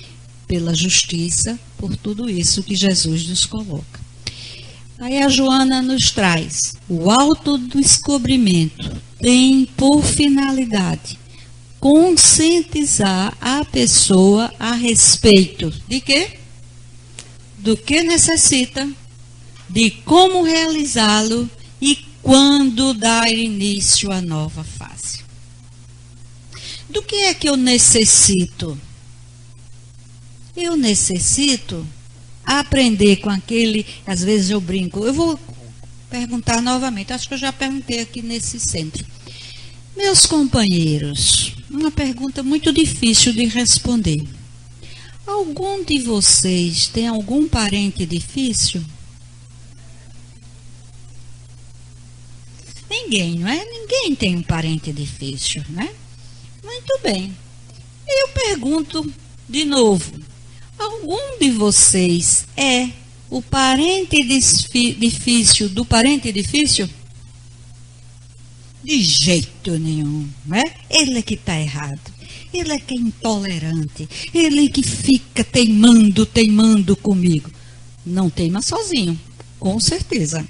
pela justiça, por tudo isso que Jesus nos coloca. Aí a Joana nos traz: o autodescobrimento tem por finalidade conscientizar a pessoa a respeito de quê? Do que necessita, de como realizá-lo e quando dar início à nova fase. Do que é que eu necessito? Eu necessito aprender com aquele, às vezes eu brinco, eu vou perguntar novamente, acho que eu já perguntei aqui nesse centro. Meus companheiros, uma pergunta muito difícil de responder. Algum de vocês tem algum parente difícil? Ninguém, não é? Ninguém tem um parente difícil, né? Muito bem. Eu pergunto de novo. Algum de vocês é o parente difícil do parente difícil? De jeito nenhum, né? Ele é que está errado. Ele é que é intolerante. Ele é que fica teimando comigo. Não teima sozinho, com certeza.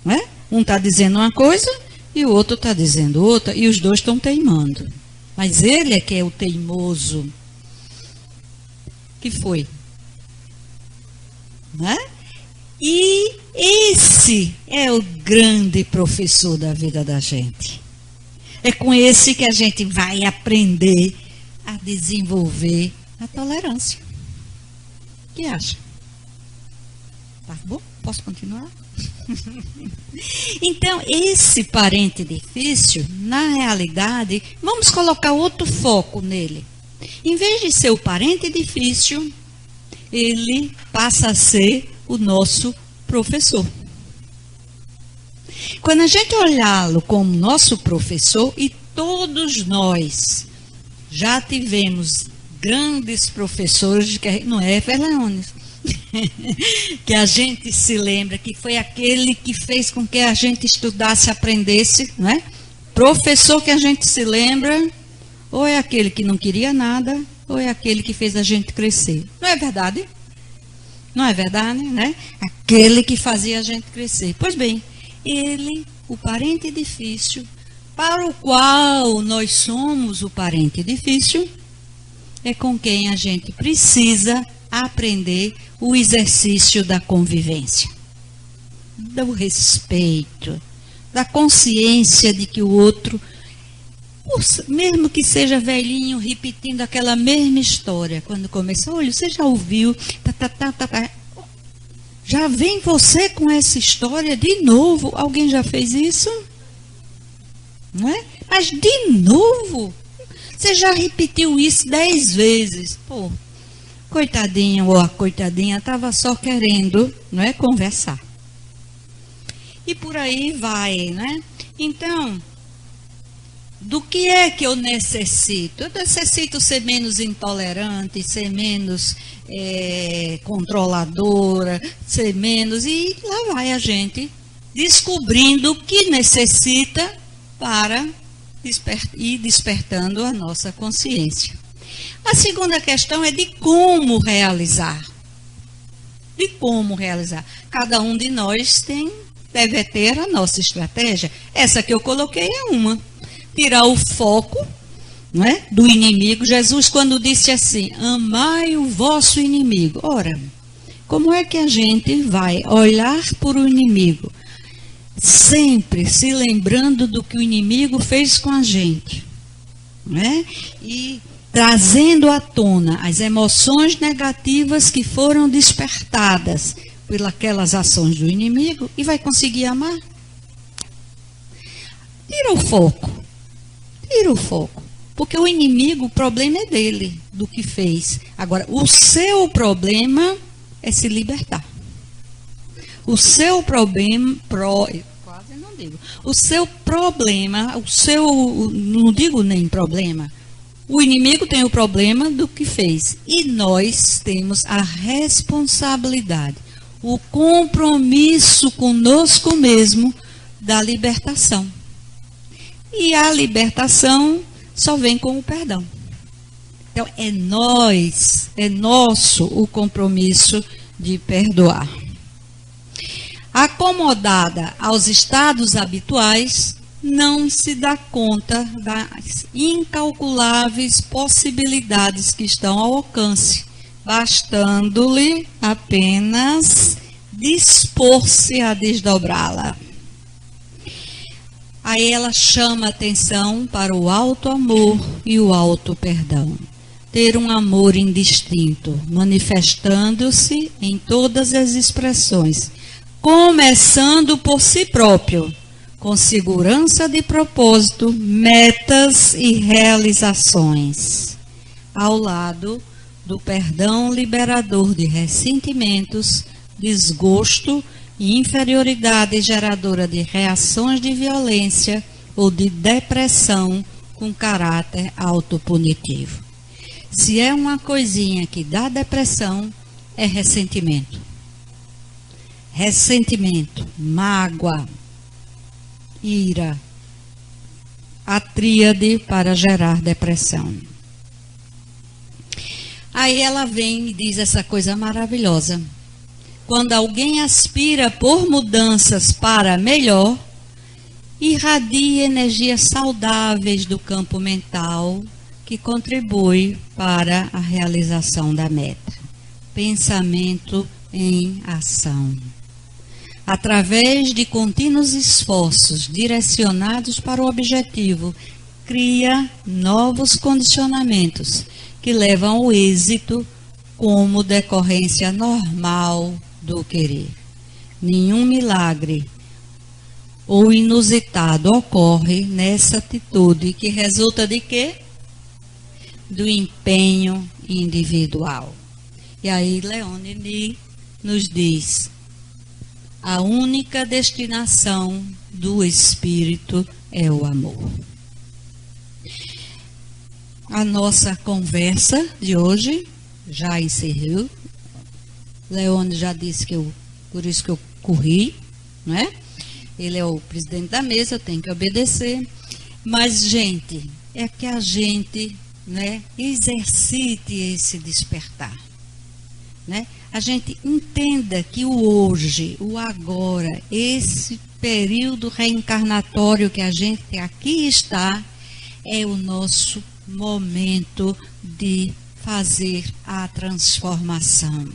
Né? Um está dizendo uma coisa e o outro está dizendo outra, e os dois estão teimando. Mas ele é que é o teimoso. Que foi? Né? E esse é o grande professor da vida da gente. É com esse que a gente vai aprender a desenvolver a tolerância. O que acha? Tá bom? Posso continuar? Então, esse parente difícil, na realidade, vamos colocar outro foco nele. Em vez de ser o parente difícil, ele passa a ser o nosso professor. Quando a gente olhá-lo como nosso professor, e todos nós já tivemos grandes professores, que não é Ferleones, que a gente se lembra que foi aquele que fez com que a gente estudasse, aprendesse, não é? Professor que a gente se lembra, ou é aquele que não queria nada, ou é aquele que fez a gente crescer. Não é verdade? Não é verdade, né? Aquele que fazia a gente crescer. Pois bem, ele, o parente difícil, para o qual nós somos o parente difícil, é com quem a gente precisa aprender o exercício da convivência, do respeito, da consciência de que o outro, mesmo que seja velhinho, repetindo aquela mesma história, quando começou, olha, você já ouviu, já vem você com essa história de novo, alguém já fez isso? Não é? Mas de novo, você já repetiu isso 10 vezes, pô, coitadinho ou a coitadinha estava só querendo, não é, conversar. E por aí vai, né? Então, do que é que eu necessito? Eu necessito ser menos intolerante, ser menos controladora, ser menos... E lá vai a gente descobrindo o que necessita para ir despertando a nossa consciência. A segunda questão é de como realizar. de como realizar. Cada um de nós deve ter a nossa estratégia. Essa que eu coloquei é uma. Tirar o foco, não é, do inimigo. Jesus, quando disse assim, amai o vosso inimigo. Ora, como é que a gente vai olhar para o inimigo, sempre se lembrando do que o inimigo fez com a gente, não é? E trazendo à tona as emoções negativas que foram despertadas pelas ações do inimigo, e vai conseguir amar? Tira o foco. Tira o foco. Porque o inimigo, o problema é dele, do que fez. Agora, o seu problema é se libertar. O seu problema, quase não digo. O seu problema, não digo nem problema. O inimigo tem o problema do que fez. E nós temos a responsabilidade, o compromisso conosco mesmo da libertação. E a libertação só vem com o perdão. Então, é nosso o compromisso de perdoar. Acomodada aos estados habituais, não se dá conta das incalculáveis possibilidades que estão ao alcance, bastando-lhe apenas dispor-se a desdobrá-la. Aí ela chama atenção para o alto amor e o alto perdão. Ter um amor indistinto, manifestando-se em todas as expressões, começando por si próprio, com segurança de propósito, metas e realizações, ao lado do perdão liberador de ressentimentos, desgosto e inferioridade geradora de reações de violência ou de depressão com caráter autopunitivo. Se é uma coisinha que dá depressão, é ressentimento. Ressentimento, mágoa, ira, a tríade para gerar depressão. Aí ela vem e diz essa coisa maravilhosa. Quando alguém aspira por mudanças para melhor, irradia energias saudáveis do campo mental que contribui para a realização da meta. Pensamento em ação. Através de contínuos esforços direcionados para o objetivo, cria novos condicionamentos que levam ao êxito como decorrência normal do querer. Nenhum milagre ou inusitado ocorre nessa atitude que resulta de quê? Do empenho individual. E aí Leônidas nos diz: a única destinação do Espírito é o amor. A nossa conversa de hoje já encerrou. Leônidas já disse que por isso que eu corri, não é? Ele é o presidente da mesa, eu tenho que obedecer. Mas, gente, é que a gente, né, exercite esse despertar, né? A gente entenda que o hoje, o agora, esse período reencarnatório que a gente aqui está, é o nosso momento de fazer a transformação,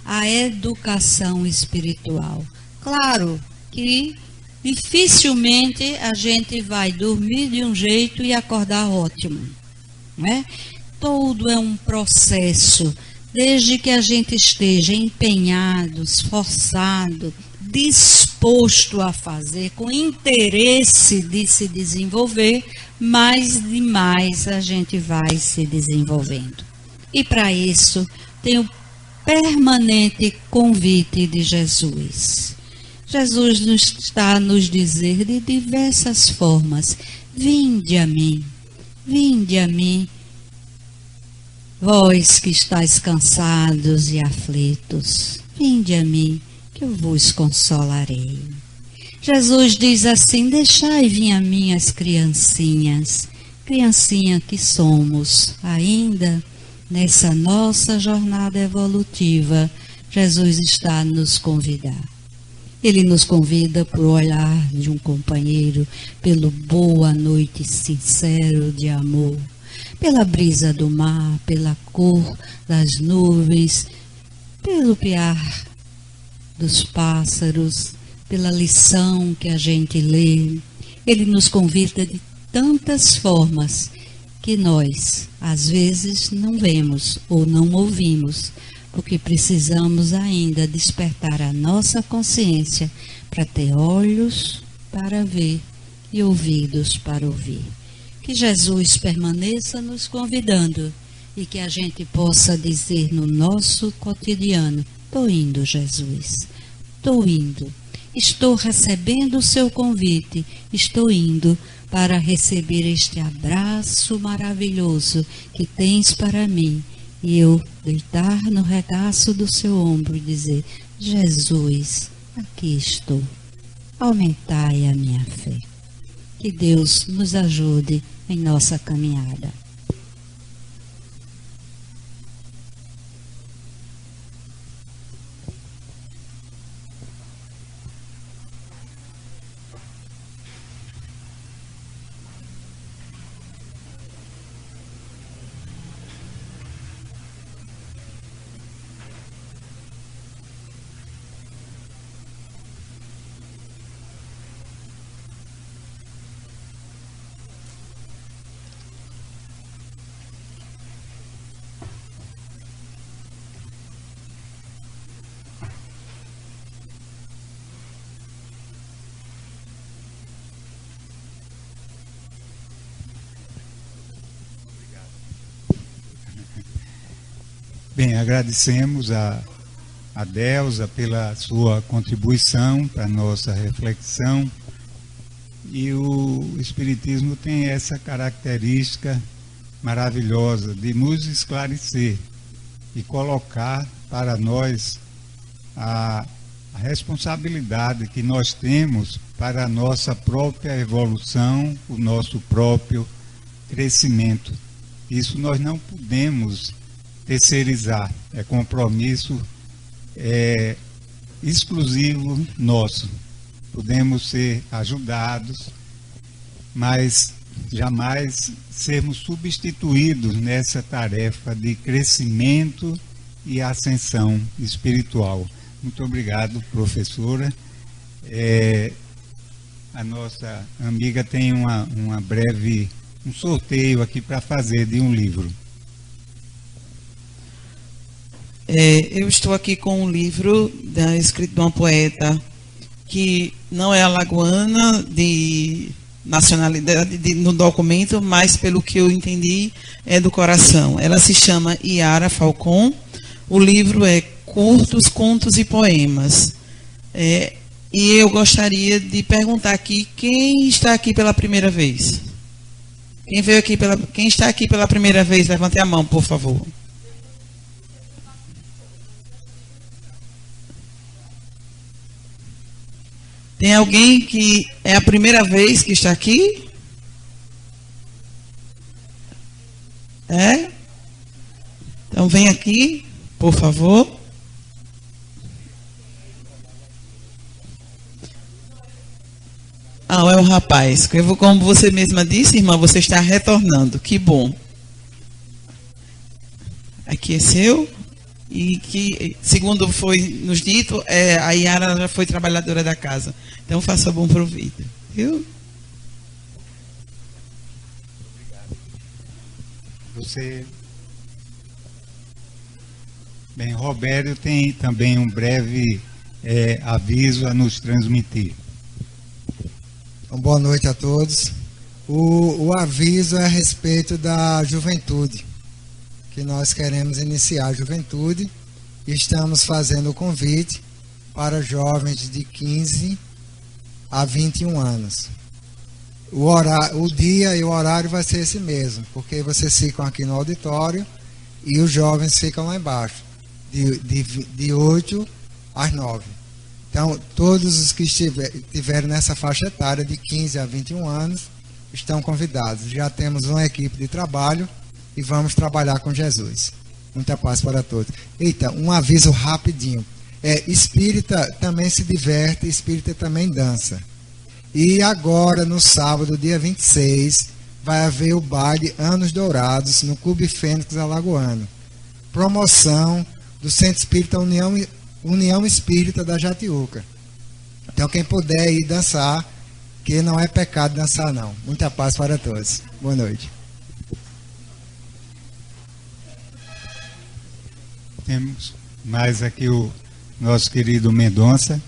a educação espiritual. Claro que dificilmente a gente vai dormir de um jeito e acordar ótimo, né? Tudo é um processo, desde que a gente esteja empenhado, esforçado, disposto a fazer, com interesse de se desenvolver, mais e mais a gente vai se desenvolvendo. E para isso, tem o permanente convite de Jesus. Jesus está a nos dizer de diversas formas: vinde a mim, vós que estáis cansados e aflitos, vinde a mim, que eu vos consolarei. Jesus diz assim: deixai vir a mim as criancinhas, criancinha que somos ainda nessa nossa jornada evolutiva, Jesus está a nos convidar. Ele nos convida por olhar de um companheiro, pelo boa noite sincero de amor, pela brisa do mar, pela cor das nuvens, pelo piar dos pássaros, pela lição que a gente lê. Ele nos convida de tantas formas que nós, às vezes, não vemos ou não ouvimos, porque precisamos ainda despertar a nossa consciência para ter olhos para ver e ouvidos para ouvir. Que Jesus permaneça nos convidando e que a gente possa dizer no nosso cotidiano: estou indo, Jesus, estou indo, estou recebendo o seu convite, estou indo para receber este abraço maravilhoso que tens para mim. E eu deitar no regaço do seu ombro e dizer: Jesus, aqui estou. Aumentai a minha fé. Que Deus nos ajude em nossa caminhada. Bem, agradecemos a Delza pela sua contribuição para a nossa reflexão. E o Espiritismo tem essa característica maravilhosa de nos esclarecer e colocar para nós a responsabilidade que nós temos para a nossa própria evolução, o nosso próprio crescimento. Isso nós não podemos terceirizar, é compromisso exclusivo nosso. Podemos ser ajudados, mas jamais sermos substituídos nessa tarefa de crescimento e ascensão espiritual. Muito obrigado, professora. A nossa amiga tem um sorteio aqui para fazer de um livro. Eu estou aqui com um livro escrito de uma poeta que não é alagoana de nacionalidade no documento, mas pelo que eu entendi é do coração. Ela se chama Yara Falcon. O livro é Curtos, Contos e Poemas. E eu gostaria de perguntar aqui, quem está aqui pela primeira vez? Quem está aqui pela primeira vez, levante a mão, por favor. Tem alguém que é a primeira vez que está aqui? Então vem aqui, por favor. É o rapaz. Como você mesma disse, irmã, você está retornando. Que bom. Aqui é seu. E que, segundo foi nos dito, a Yara já foi trabalhadora da casa. Então faça bom proveito. Viu? Você... Bem, Roberto tem também um breve aviso a nos transmitir. Então, boa noite a todos. O aviso é a respeito da juventude, que nós queremos iniciar a juventude e estamos fazendo o convite para jovens de 15 a 21 anos. O dia e o horário vai ser esse mesmo, porque vocês ficam aqui no auditório e os jovens ficam lá embaixo, de 8 às 9. Então, todos os que estiverem nessa faixa etária de 15 a 21 anos estão convidados. Já temos uma equipe de trabalho e vamos trabalhar com Jesus. Muita paz para todos. Eita, um aviso rapidinho. Espírita também se diverte, espírita também dança. E agora, no sábado, dia 26, vai haver o baile Anos Dourados no Clube Fênix Alagoano. Promoção do Centro Espírita União Espírita da Jatiuca. Então, quem puder ir dançar, que não é pecado dançar, não. Muita paz para todos. Boa noite. Temos mais aqui o nosso querido Mendonça.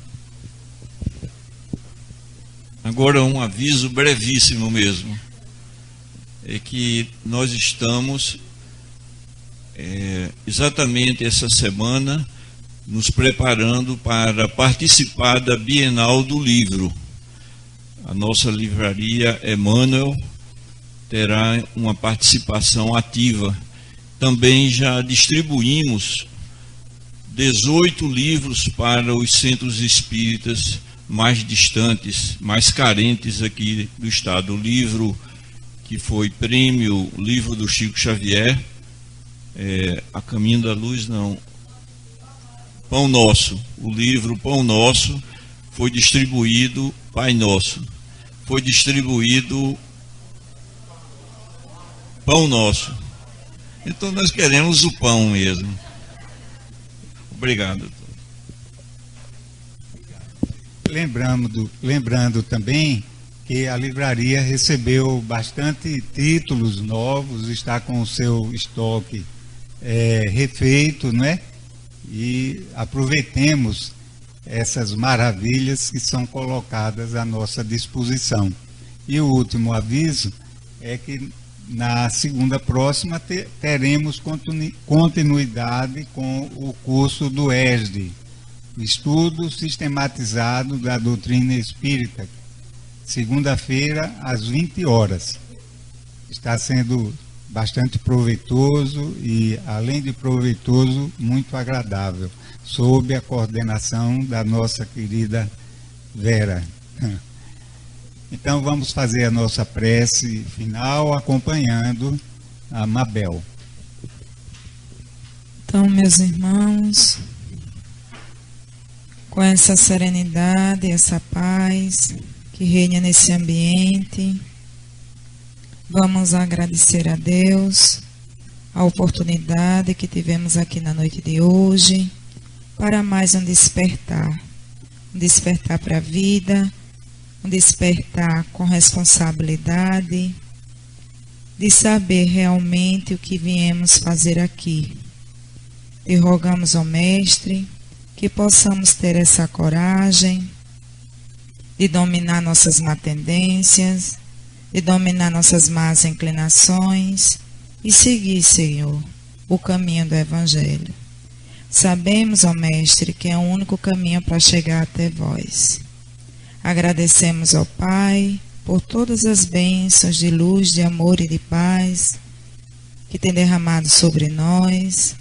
Agora um aviso brevíssimo mesmo. É que nós estamos exatamente essa semana nos preparando para participar da Bienal do Livro. A nossa livraria Emmanuel terá uma participação ativa. Também já distribuímos 18 livros para os centros espíritas mais distantes, mais carentes aqui do estado. O livro que foi prêmio, o livro do Chico Xavier, A Caminho da Luz, não, Pão Nosso. O livro Pão Nosso foi distribuído, Pai Nosso, foi distribuído Pão Nosso. Então nós queremos o pão mesmo. Obrigado. Lembrando também que a livraria recebeu bastante títulos novos, está com o seu estoque refeito, não é? E aproveitemos essas maravilhas que são colocadas à nossa disposição. E o último aviso é que na segunda próxima teremos continuidade com o curso do ESD, Estudo Sistematizado da Doutrina Espírita, segunda-feira às 20 horas. Está sendo bastante proveitoso e, além de proveitoso, muito agradável, sob a coordenação da nossa querida Vera. Então vamos fazer a nossa prece final acompanhando a Mabel. Então, meus irmãos, com essa serenidade, essa paz que reina nesse ambiente, vamos agradecer a Deus a oportunidade que tivemos aqui na noite de hoje para mais um despertar para a vida, um despertar com responsabilidade, de saber realmente o que viemos fazer aqui. E rogamos ao Mestre que possamos ter essa coragem de dominar nossas má tendências, de dominar nossas más inclinações e seguir, Senhor, o caminho do Evangelho. Sabemos, ó Mestre, que é o único caminho para chegar até vós. Agradecemos ao Pai por todas as bênçãos de luz, de amor e de paz que tem derramado sobre nós.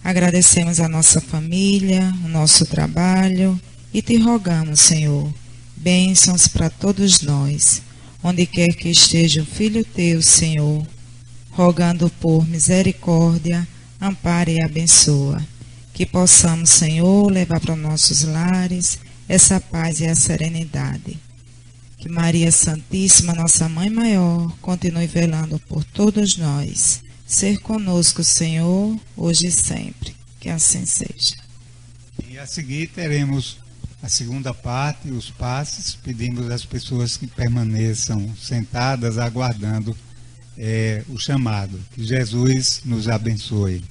Agradecemos a nossa família, o nosso trabalho e te rogamos, Senhor, bênçãos para todos nós, onde quer que esteja o Filho teu, Senhor, rogando por misericórdia, ampara e abençoa. Que possamos, Senhor, levar para nossos lares essa paz e a serenidade. Que Maria Santíssima, nossa Mãe Maior, continue velando por todos nós. Ser conosco, Senhor, hoje e sempre. Que assim seja. E a seguir teremos a segunda parte, os passes. Pedimos às pessoas que permaneçam sentadas, aguardando o chamado. Que Jesus nos abençoe.